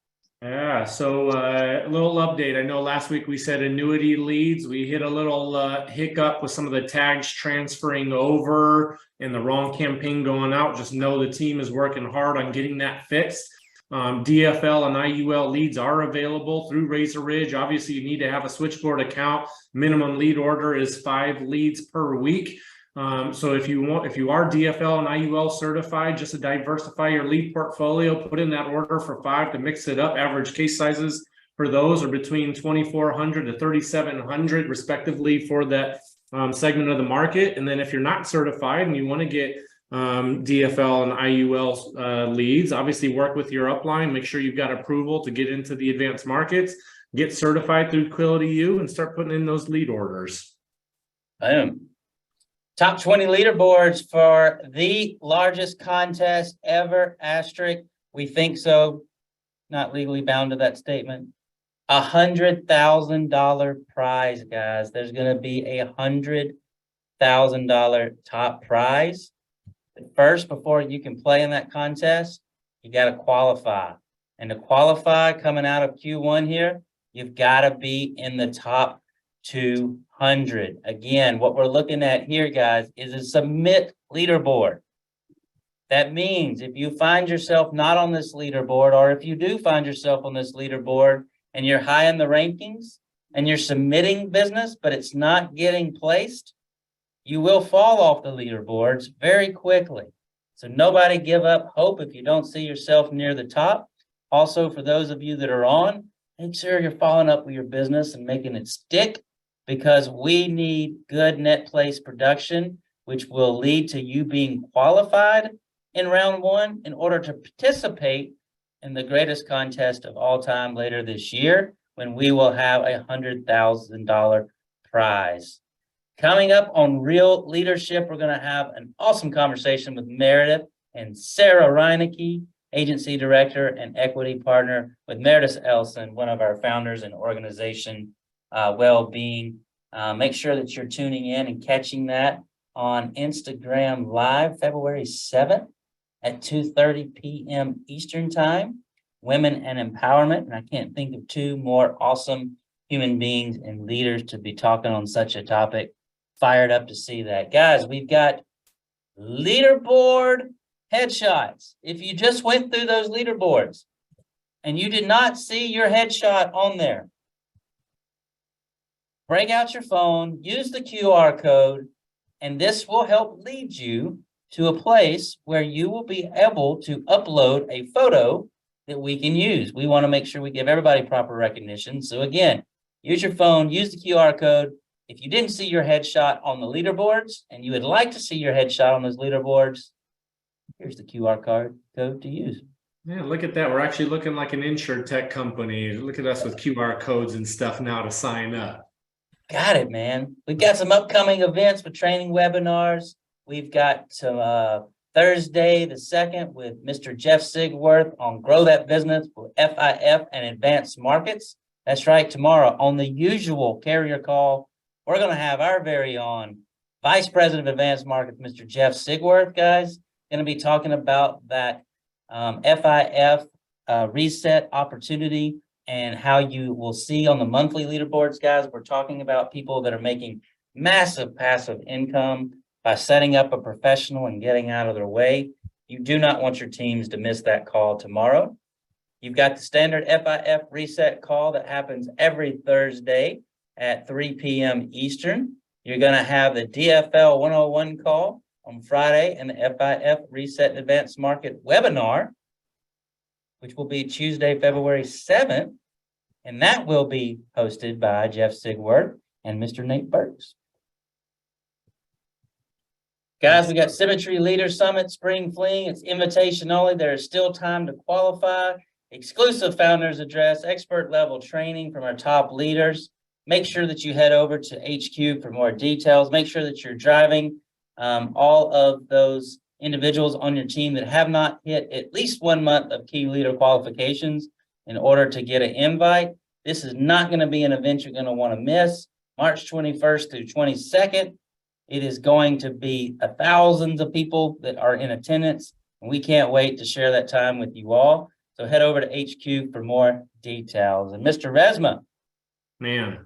Yeah, so a little update. I know last week we said annuity leads. We hit a little hiccup with some of the tags transferring over and the wrong campaign going out. Just know the team is working hard on getting that fixed. DFL and IUL leads are available through Razor Ridge. Obviously, you need to have a Switchboard account. Minimum lead order is 5 leads per week. So if you are DFL and IUL certified, just to diversify your lead portfolio, put in that order for 5 to mix it up. Average case sizes for those are between 2,400 to 3,700 respectively for that segment of the market. And then if you're not certified and you want to get DFL and IUL leads, obviously work with your upline, make sure you've got approval to get into the advanced markets, get certified through QualityU, and start putting in those lead orders. Boom. Top 20 leaderboards for the largest contest ever, asterisk. We think so. Not legally bound to that statement. $100,000 prize, guys. There's going to be a $100,000 top prize. But first, before you can play in that contest, you got to qualify. And to qualify coming out of Q1 here, you've got to be in the top 200. Again, what we're looking at here, guys, is a submit leaderboard. That means if you find yourself not on this leaderboard, or if you do find yourself on this leaderboard and you're high in the rankings and you're submitting business, but it's not getting placed, you will fall off the leaderboards very quickly. So nobody give up hope if you don't see yourself near the top. Also, for those of you that are on, make sure you're following up with your business and making it stick, because we need good net place production, which will lead to you being qualified in round 1 in order to participate in the greatest contest of all time later this year, when we will have a $100,000 prize. Coming up on Real Leadership, we're going to have an awesome conversation with Meredith and Sarah Reinecke, Agency Director and Equity Partner with Meredith Elson, one of our founders in organization well-being. Make sure that you're tuning in and catching that on Instagram Live, February 7th at 2:30 p.m. Eastern Time. Women and empowerment. And I can't think of 2 more awesome human beings and leaders to be talking on such a topic. Fired up to see that. Guys, we've got leaderboard headshots. If you just went through those leaderboards and you did not see your headshot on there, break out your phone, use the QR code, and this will help lead you to a place where you will be able to upload a photo that we can use. We want to make sure we give everybody proper recognition. So again, use your phone, use the QR code. If you didn't see your headshot on the leaderboards and you would like to see your headshot on those leaderboards, here's the QR code to use. Yeah, look at that. We're actually looking like an insurtech company. Look at us with QR codes and stuff now to sign up. Got it, man. We've got some upcoming events with training webinars. We've got some Thursday the 2nd with Mr. Jeff Sigworth on Grow That Business with FIF and Advanced Markets. That's right. Tomorrow on the usual carrier call, we're going to have our very own Vice President of Advanced Markets, Mr. Jeff Sigworth, guys, going to be talking about that FIF reset opportunity and how you will see on the monthly leaderboards, guys. We're talking about people that are making massive passive income by setting up a professional and getting out of their way. You do not want your teams to miss that call tomorrow. You've got the standard FIF reset call that happens every Thursday at 3 p.m. Eastern. You're going to have the DFL 101 call on Friday and the FIF Reset and Advanced Market webinar, which will be Tuesday, February 7th. And that will be hosted by Jeff Sigworth and Mr. Nate Burks. Guys, we got Symmetry Leader Summit Spring Fling. It's invitation only. There is still time to qualify. Exclusive founders address, expert level training from our top leaders. Make sure that you head over to HQ for more details. Make sure that you're driving all of those individuals on your team that have not hit at least 1 month of key leader qualifications in order to get an invite. This is not going to be an event you're going to want to miss. March 21st through 22nd. It is going to be thousands of people that are in attendance, and we can't wait to share that time with you all. So head over to HQ for more details. And Mr. Resma. Man,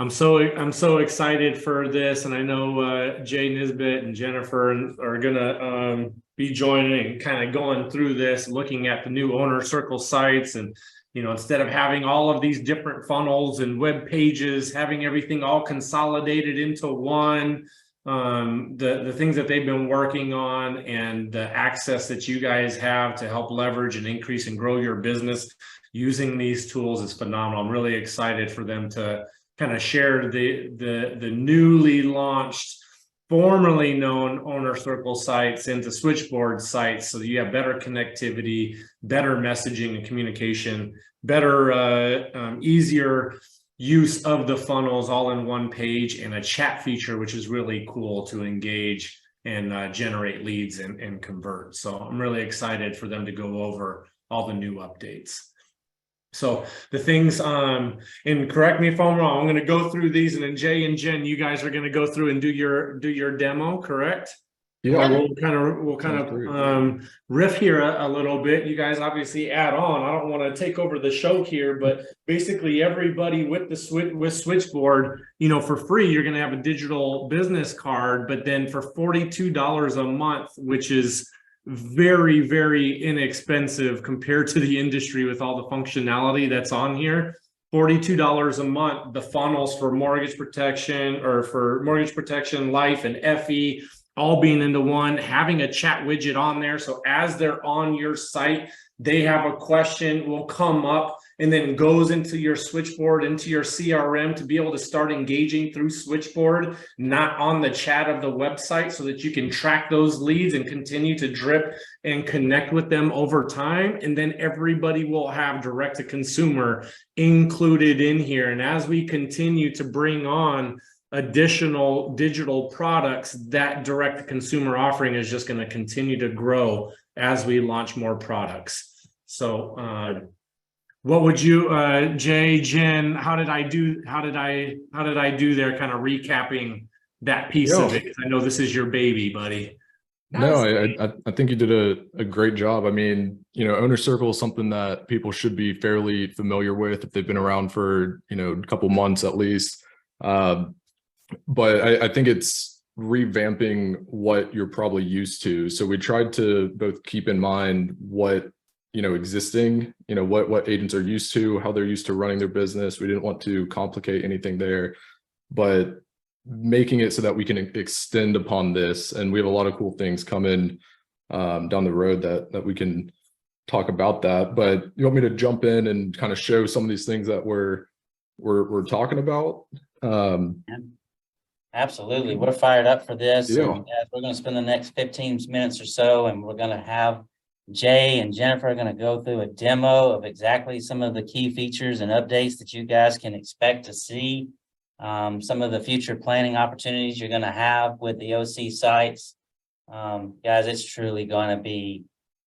I'm so excited for this, and I know Jay Nisbet and Jennifer are gonna be joining and kind of going through this, looking at the new owner circle sites, and instead of having all of these different funnels and web pages, having everything all consolidated into one. The things that they've been working on and the access that you guys have to help leverage and increase and grow your business using these tools is phenomenal. I'm really excited for them to kind of share the newly launched, formerly known owner circle sites into Switchboard sites, so that you have better connectivity, better messaging and communication, better, easier use of the funnels all in one page, and a chat feature, which is really cool to engage and generate leads and convert. So I'm really excited for them to go over all the new updates. So the things, and correct me if I'm wrong, I'm going to go through these, and then Jay and Jen, you guys are going to go through and do your demo, correct? Yeah, We'll kind of riff here a little bit. You guys obviously add on. I don't want to take over the show here, but basically everybody with Switchboard, for free, you're going to have a digital business card, but then for $42 a month, which is very, very inexpensive compared to the industry with all the functionality that's on here. $42 a month, the funnels for mortgage protection life and FE, all being into one, having a chat widget on there. So as they're on your site, they have a question, will come up and then goes into your Switchboard, into your CRM, to be able to start engaging through Switchboard, not on the chat of the website, so that you can track those leads and continue to drip and connect with them over time. And then everybody will have direct to consumer included in here. And as we continue to bring on additional digital products, that direct to consumer offering is just going to continue to grow as we launch more products. So what would you, Jay, Jen, how did I do there, kind of recapping that piece of it? I know this is your baby, buddy. No, I think you did a great job. I mean, owner circle is something that people should be fairly familiar with if they've been around for, a couple months at least. But I think it's revamping what you're probably used to. So we tried to both keep in mind what, existing, what agents are used to, how they're used to running their business. We didn't want to complicate anything there, but making it so that we can extend upon this. And we have a lot of cool things coming down the road that we can talk about that. But you want me to jump in and kind of show some of these things that we're talking about? Absolutely. We're fired up for this. Yeah. And, we're going to spend the next 15 minutes or so, and we're going to have Jay and Jennifer are going to go through a demo of exactly some of the key features and updates that you guys can expect to see. Some of the future planning opportunities you're going to have with the OC sites. Guys, it's truly going to be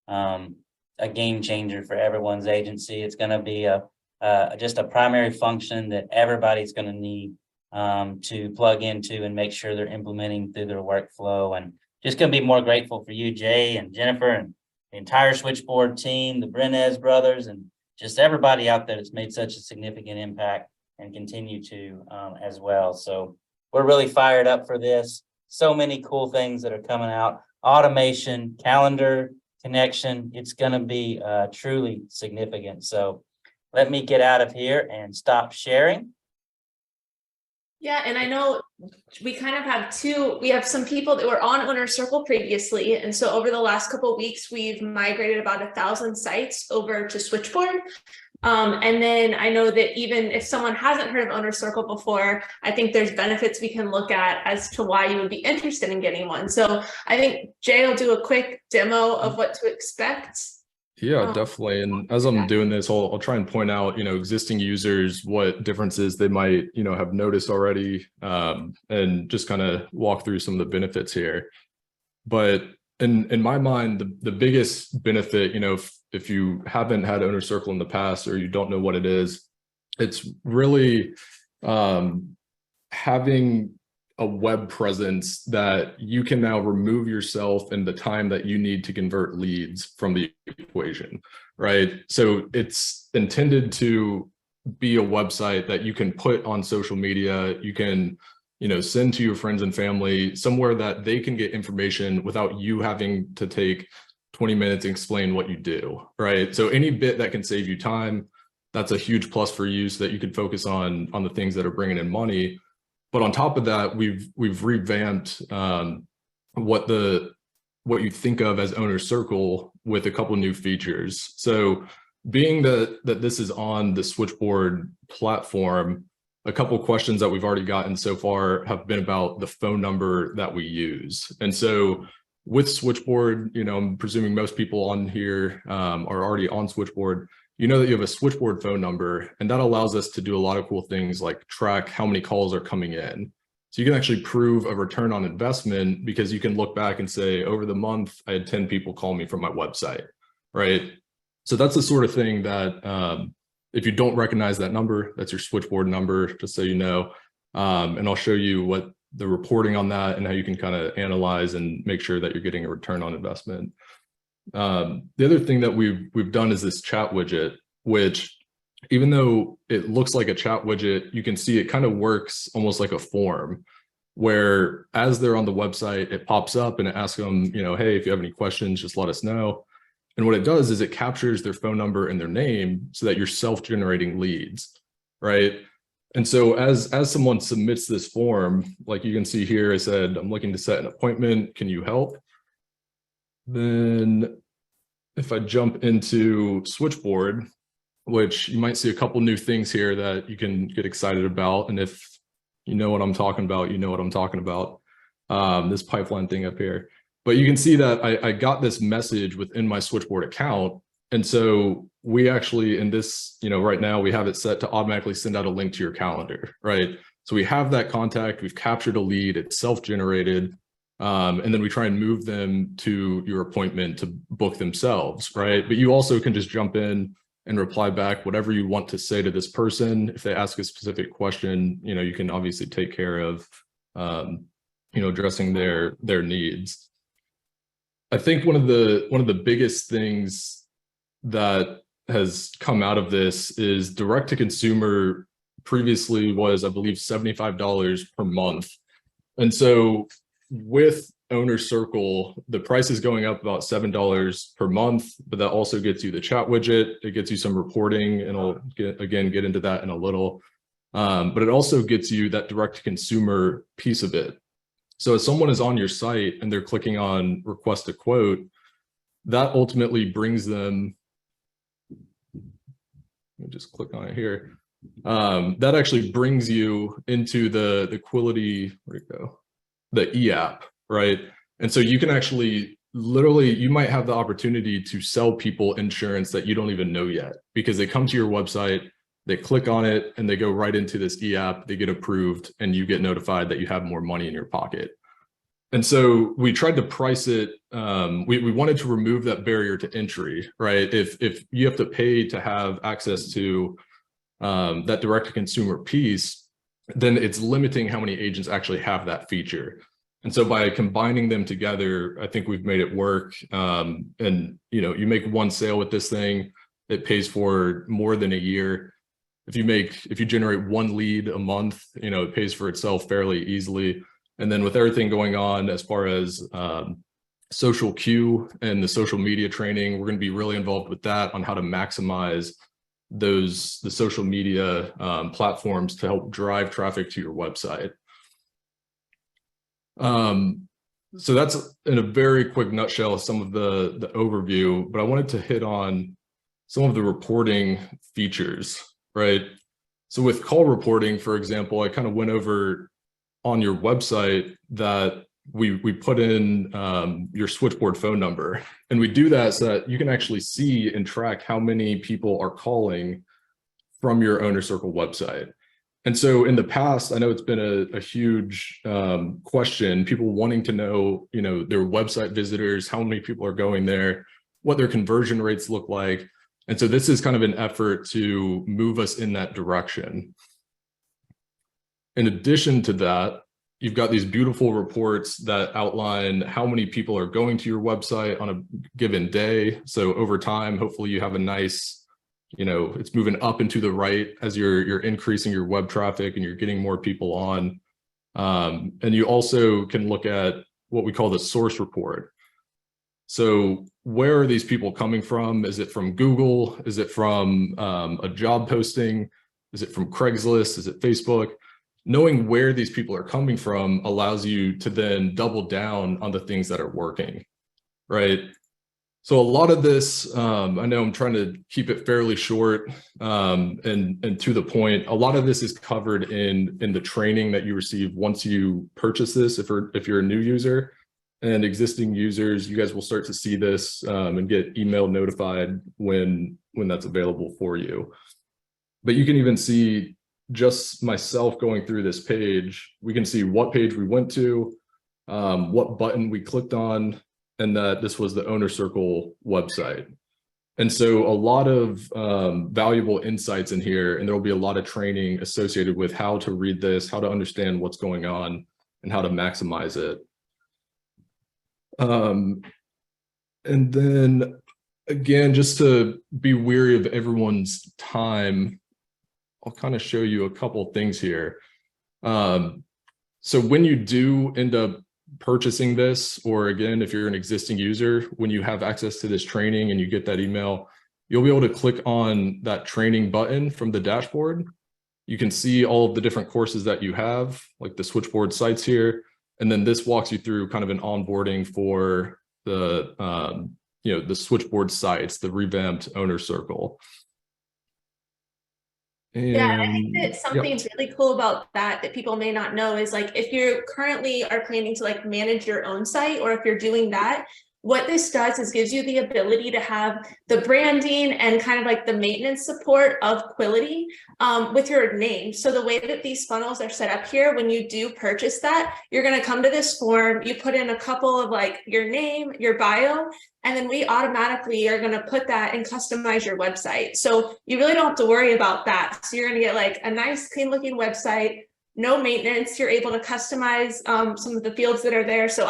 a game changer for everyone's agency. It's going to be just a primary function that everybody's going to need to plug into and make sure they're implementing through their workflow. And just going to be more grateful for you, Jay and Jennifer, and the entire Switchboard team, the Brenez brothers, and just everybody out there that's made such a significant impact and continue to as well. So we're really fired up for this. So many cool things that are coming out. Automation, calendar, connection. It's going to be truly significant. So let me get out of here and stop sharing. Yeah, and I know we kind of have we have some people that were on Owner Circle previously. And so over the last couple of weeks, we've migrated about 1,000 sites over to Switchboard. And then I know that even if someone hasn't heard of Owner Circle before, I think there's benefits we can look at as to why you would be interested in getting one. So I think Jay will do a quick demo of what to expect. Yeah, definitely. And as I'm doing this, I'll try and point out, existing users, what differences they might, have noticed already, and just kind of walk through some of the benefits here. But in my mind, the biggest benefit, if you haven't had Owner Circle in the past or you don't know what it is, it's really having a web presence that you can now remove yourself and the time that you need to convert leads from the equation, right? So it's intended to be a website that you can put on social media, you can, send to your friends and family, somewhere that they can get information without you having to take 20 minutes and explain what you do, right? So any bit that can save you time, that's a huge plus for you so that you can focus on the things that are bringing in money. But on top of that, we've revamped what you think of as Owner Circle with a couple new features. So being that this is on the Switchboard platform, a couple questions that we've already gotten so far have been about the phone number that we use. And so with Switchboard, I'm presuming most people on here are already on Switchboard. You know that you have a Switchboard phone number, and that allows us to do a lot of cool things like track how many calls are coming in. So you can actually prove a return on investment because you can look back and say, over the month, I had 10 people call me from my website, right? So that's the sort of thing that if you don't recognize that number, that's your Switchboard number, just so you know. And I'll show you what the reporting on that and how you can kind of analyze and make sure that you're getting a return on investment. The other thing that we've done is this chat widget, which even though it looks like a chat widget, you can see it kind of works almost like a form where as they're on the website, it pops up and it asks them, hey, if you have any questions, just let us know. And what it does is it captures their phone number and their name so that you're self-generating leads, right? And so as someone submits this form, like you can see here, I said, I'm looking to set an appointment. Can you help? Then if I jump into Switchboard, which you might see a couple new things here that you can get excited about. And if you know what I'm talking about, you know what I'm talking about, this pipeline thing up here. But you can see that I got this message within my Switchboard account. And so we actually, in this, right now we have it set to automatically send out a link to your calendar, right? So we have that contact, we've captured a lead, it's self-generated. And then we try and move them to your appointment to book themselves, right? But you also can just jump in and reply back whatever you want to say to this person. If they ask a specific question, you can obviously take care of, addressing their needs. I think one of the biggest things that has come out of this is direct to consumer previously was, I believe, $75 per month. And so with Owner Circle, the price is going up about $7 per month, but that also gets you the chat widget. It gets you some reporting, and I'll get into that in a little. But it also gets you that direct to consumer piece of it. So if someone is on your site and they're clicking on request a quote, that ultimately brings them, let me just click on it here. That actually brings you into the Quility, where'd it go? The e-app, right? And so you can actually literally, you might have the opportunity to sell people insurance that you don't even know yet, because they come to your website, they click on it, and they go right into this e-app, they get approved, and you get notified that you have more money in your pocket. And so we tried to price it, we wanted to remove that barrier to entry, right? If you have to pay to have access to that direct to consumer piece, then it's limiting how many agents actually have that feature. And so by combining them together, I think we've made it work. And you make one sale with this thing, it pays for more than a year. If you generate one lead a month, it pays for itself fairly easily. And then with everything going on as far as social Q and the social media training, we're going to be really involved with that on how to maximize the social media platforms to help drive traffic to your website. So that's in a very quick nutshell some of the overview, but I wanted to hit on some of the reporting features, right? So with call reporting, for example, I kind of went over on your website that we put in your switchboard phone number, and we do that so that you can actually see and track how many people are calling from your Owner Circle website. And so in the past, I know it's been a huge question, people wanting to know, their website visitors, how many people are going there, what their conversion rates look like. And so this is kind of an effort to move us in that direction. In addition to that, you've got these beautiful reports that outline how many people are going to your website on a given day. So over time, hopefully you have a nice, it's moving up and to the right as you're increasing your web traffic and you're getting more people on. And you also can look at what we call the source report. So where are these people coming from? Is it from Google? Is it from a job posting? Is it from Craigslist? Is it Facebook? Knowing where these people are coming from allows you to then double down on the things that are working, right? So a lot of this, I know I'm trying to keep it fairly short and to the point. A lot of this is covered in the training that you receive once you purchase this. If you're a new user, and existing users, you guys will start to see this and get email notified when that's available for you. But you can even see just myself going through this page, we can see what page we went to, what button we clicked on, and that this was the Owner Circle website. And so a lot of valuable insights in here, and there will be a lot of training associated with how to read this, how to understand what's going on, and how to maximize it. And then again, just to be wary of everyone's time, I'll kind of show you a couple things here. So when you do end up purchasing this, or again, if you're an existing user, when you have access to this training and you get that email, you'll be able to click on that training button from the dashboard. You can see all of the different courses that you have, like the Switchboard sites here. And then this walks you through kind of an onboarding for the, the Switchboard sites, the revamped Owner Circle. And, I think that something's really cool about that people may not know is like, if you currently are planning to like manage your own site, or if you're doing that, what this does is gives you the ability to have the branding and kind of like the maintenance support of Quility with your name. So the way that these funnels are set up here, when you do purchase that, you're going to come to this form, you put in a couple of like your name, your bio, and then we automatically are going to put that and customize your website. So you really don't have to worry about that. So you're going to get like a nice clean looking website, no maintenance. You're able to customize some of the fields that are there. So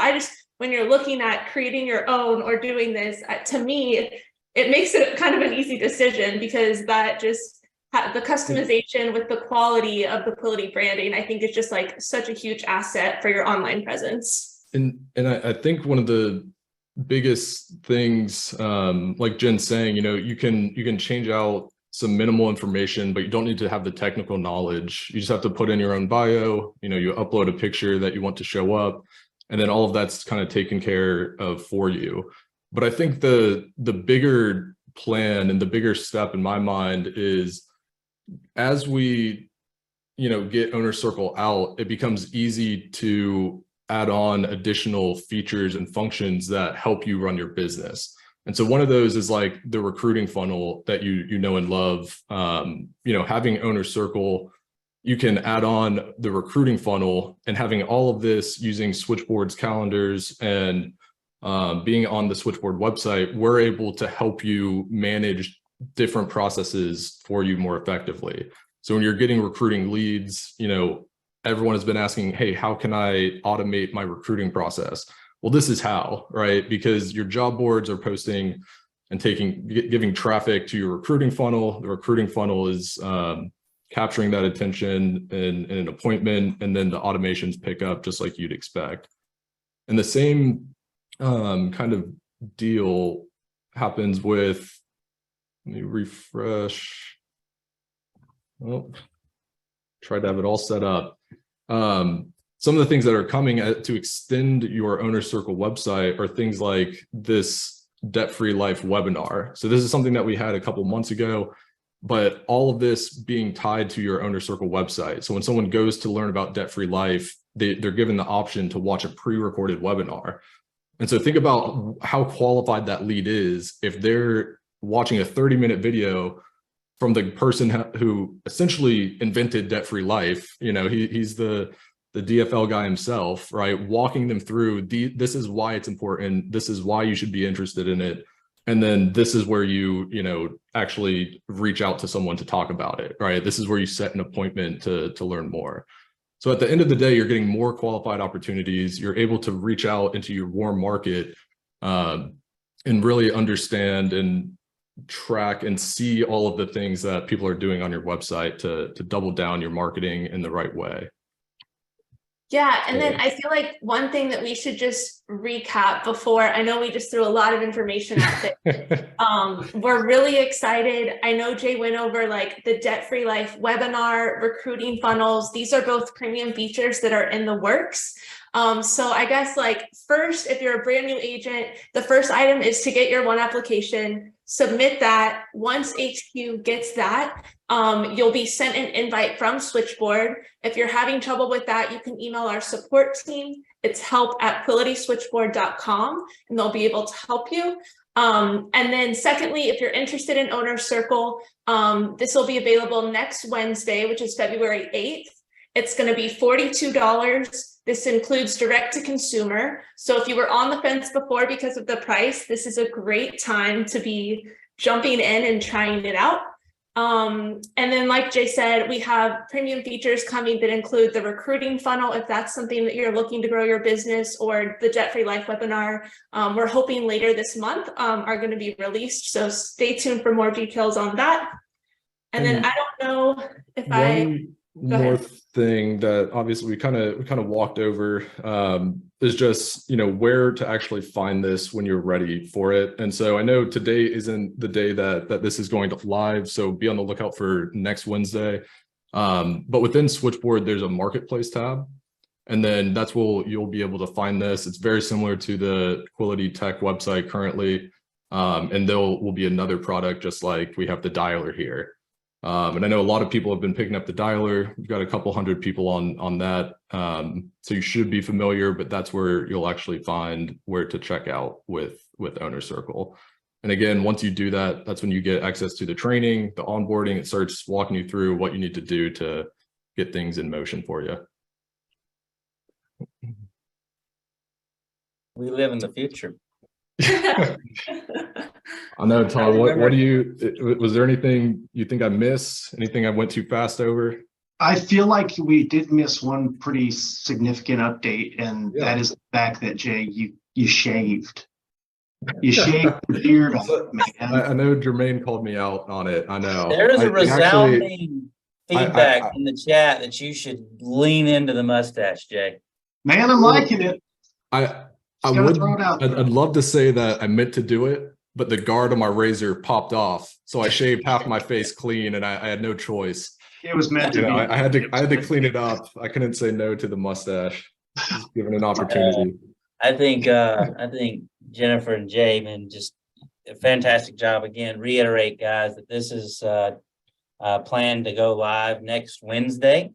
when you're looking at creating your own or doing this, to me, it makes it kind of an easy decision, because that just the customization with the quality of the Quility branding, I think is just like such a huge asset for your online presence. And I think one of the biggest things, like Jen's saying, you can change out some minimal information, but you don't need to have the technical knowledge. You just have to put in your own bio, you upload a picture that you want to show up, and then all of that's kind of taken care of for you. But I think the bigger plan and the bigger step in my mind is, as we, get Owner Circle out, it becomes easy to add on additional features and functions that help you run your business. And so one of those is like the recruiting funnel that you know and love. Having Owner Circle, you can add on the recruiting funnel, and having all of this using Switchboard's calendars and being on the Switchboard website, we're able to help you manage different processes for you more effectively. So when you're getting recruiting leads, everyone has been asking, hey, how can I automate my recruiting process? Well, this is how, right? Because your job boards are posting and giving traffic to your recruiting funnel. The recruiting funnel is capturing that attention in an appointment, and then the automations pick up just like you'd expect. And the same kind of deal happens with, let me refresh. Well, try to have it all set up. Some of the things that are coming to extend your Owner Circle website are things like this Debt-Free Life webinar. So this is something that we had a couple months ago, but all of this being tied to your Owner Circle website. So when someone goes to learn about Debt-Free Life, they're given the option to watch a pre-recorded webinar. And so think about how qualified that lead is if they're watching a 30-minute video from the person who essentially invented Debt-Free Life. You know, he's the DFL guy himself, right? Walking them through this is why it's important. This is why you should be interested in it. And then this is where you actually reach out to someone to talk about it, right? This is where you set an appointment to learn more. So at the end of the day, you're getting more qualified opportunities. You're able to reach out into your warm market and really understand and track and see all of the things that people are doing on your website to double down your marketing in the right way. Yeah, and then I feel like one thing that we should just recap before, I know we just threw a lot of information out there. We're really excited. I know Jay went over like the Debt-Free Life webinar, recruiting funnels. These are both premium features that are in the works. So I guess like first, if you're a brand new agent, the first item is to get your one application, submit that. Once HQ gets that, you'll be sent an invite from Switchboard. If you're having trouble with that, you can email our support team. It's help@qualityswitchboard.com, and they'll be able to help you. And then secondly, if you're interested in Owner Circle, this will be available next Wednesday, which is February 8th. It's going to be $42. This includes direct to consumer. So if you were on the fence before because of the price, this is a great time to be jumping in and trying it out. And then like Jay said, we have premium features coming that include the recruiting funnel, if that's something that you're looking to grow your business, or the Debt-Free Life webinar. We're hoping later this month are going to be released. So stay tuned for more details on that. And then I don't know if One more thing that obviously we kind of walked over is just, where to actually find this when you're ready for it. And so I know today isn't the day that this is going to live, so be on the lookout for next Wednesday. But within Switchboard, there's a marketplace tab, and then that's where you'll be able to find this. It's very similar to the Quality Tech website currently, and there will be another product just like we have the dialer here. And I know a lot of people have been picking up the dialer. We've got a couple hundred people on that. So you should be familiar, but that's where you'll actually find where to check out with Owner Circle. And again, once you do that, that's when you get access to the training, the onboarding. It starts walking you through what you need to do to get things in motion for you. We live in the future. I know, Todd, was there anything you think I missed? Anything I went too fast over? I feel like we did miss one pretty significant update, and that is the fact that, Jay, you shaved. You shaved the beard off, man. I know Jermaine called me out on it. I know. There is a resounding feedback in the chat that you should lean into the mustache, Jay. Man, I'm liking it. I'd love to say that I meant to do it, but the guard on my razor popped off, so I shaved half my face clean, and I had no choice. It was meant to be. I had to clean it up. I couldn't say no to the mustache. Just given an opportunity. I think Jennifer and Jay, man, just a fantastic job. Again, reiterate, guys, that this is planned to go live next Wednesday.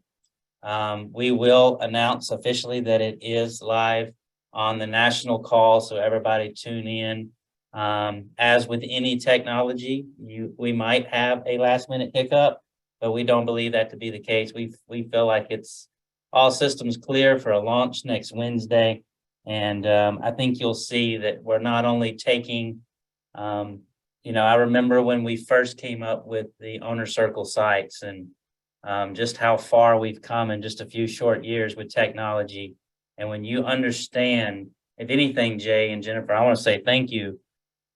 We will announce officially that it is live on the national call, so everybody tune in. As with any technology, we might have a last minute hiccup, but we don't believe that to be the case. We feel like it's all systems clear for a launch next Wednesday. And I think you'll see that we're not only taking, I remember when we first came up with the Owner Circle sites, and just how far we've come in just a few short years with technology. And when you understand, if anything, Jay and Jennifer, I want to say thank you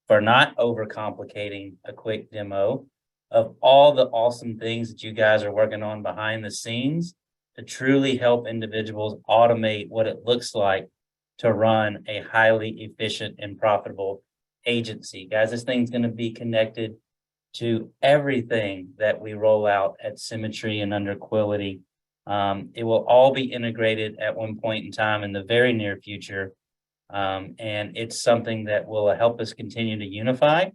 for not overcomplicating a quick demo of all the awesome things that you guys are working on behind the scenes to truly help individuals automate what it looks like to run a highly efficient and profitable agency. Guys, this thing's going to be connected to everything that we roll out at Symmetry and under Quility. It will all be integrated at one point in time in the very near future. And it's something that will help us continue to unify.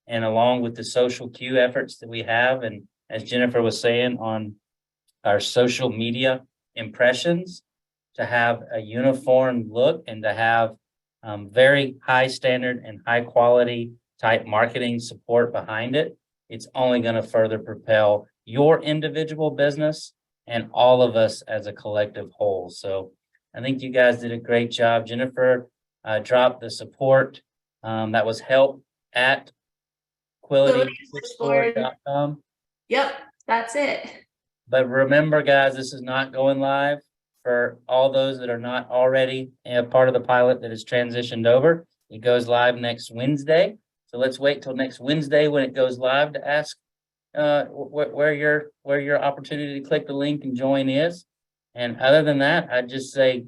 And along with the social cue efforts that we have, and as Jennifer was saying, on our social media impressions, to have a uniform look and to have very high standard and high quality type marketing support behind it, it's only going to further propel your individual business and all of us as a collective whole. So I think you guys did a great job. Jennifer dropped the support that was help at QuilitySwitchboard.com. Yep, that's it. But remember, guys, this is not going live for all those that are not already a part of the pilot that is transitioned over. It goes live next Wednesday. So let's wait till next Wednesday when it goes live to ask where your opportunity to click the link and join is. And other than that, I'd just say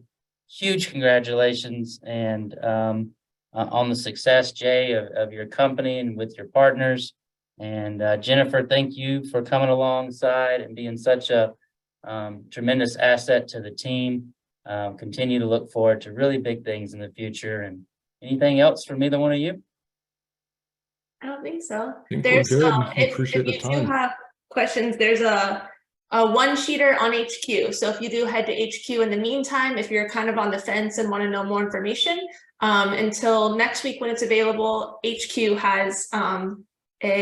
huge congratulations and on the success, Jay, of your company and with your partners. And Jennifer, thank you for coming alongside and being such a tremendous asset to the team. Continue to look forward to really big things in the future. And anything else from either one of you? I don't think so. I think There's we're good. if Appreciate the you do time. have questions, there's a one-sheeter on HQ. So if you do head to HQ in the meantime, if you're kind of on the fence and want to know more information, until next week when it's available, HQ has a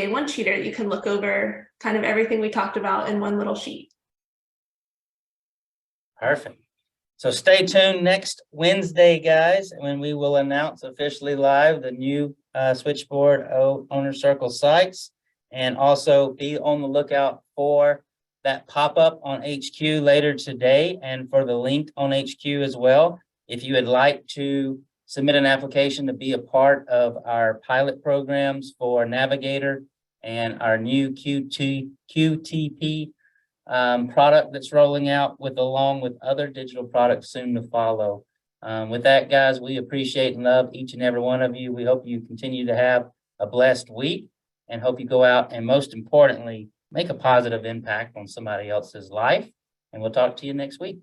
one-sheeter. You can look over kind of everything we talked about in one little sheet. Perfect. So stay tuned next Wednesday, guys, when we will announce officially live the new Switchboard Owner Circle sites, and also be on the lookout for that pop-up on HQ later today and for the link on HQ as well. If you would like to submit an application to be a part of our pilot programs for Navigator and our new QTP product that's rolling out along with other digital products soon to follow. With that, guys, we appreciate and love each and every one of you. We hope you continue to have a blessed week and hope you go out and, most importantly, make a positive impact on somebody else's life. And we'll talk to you next week.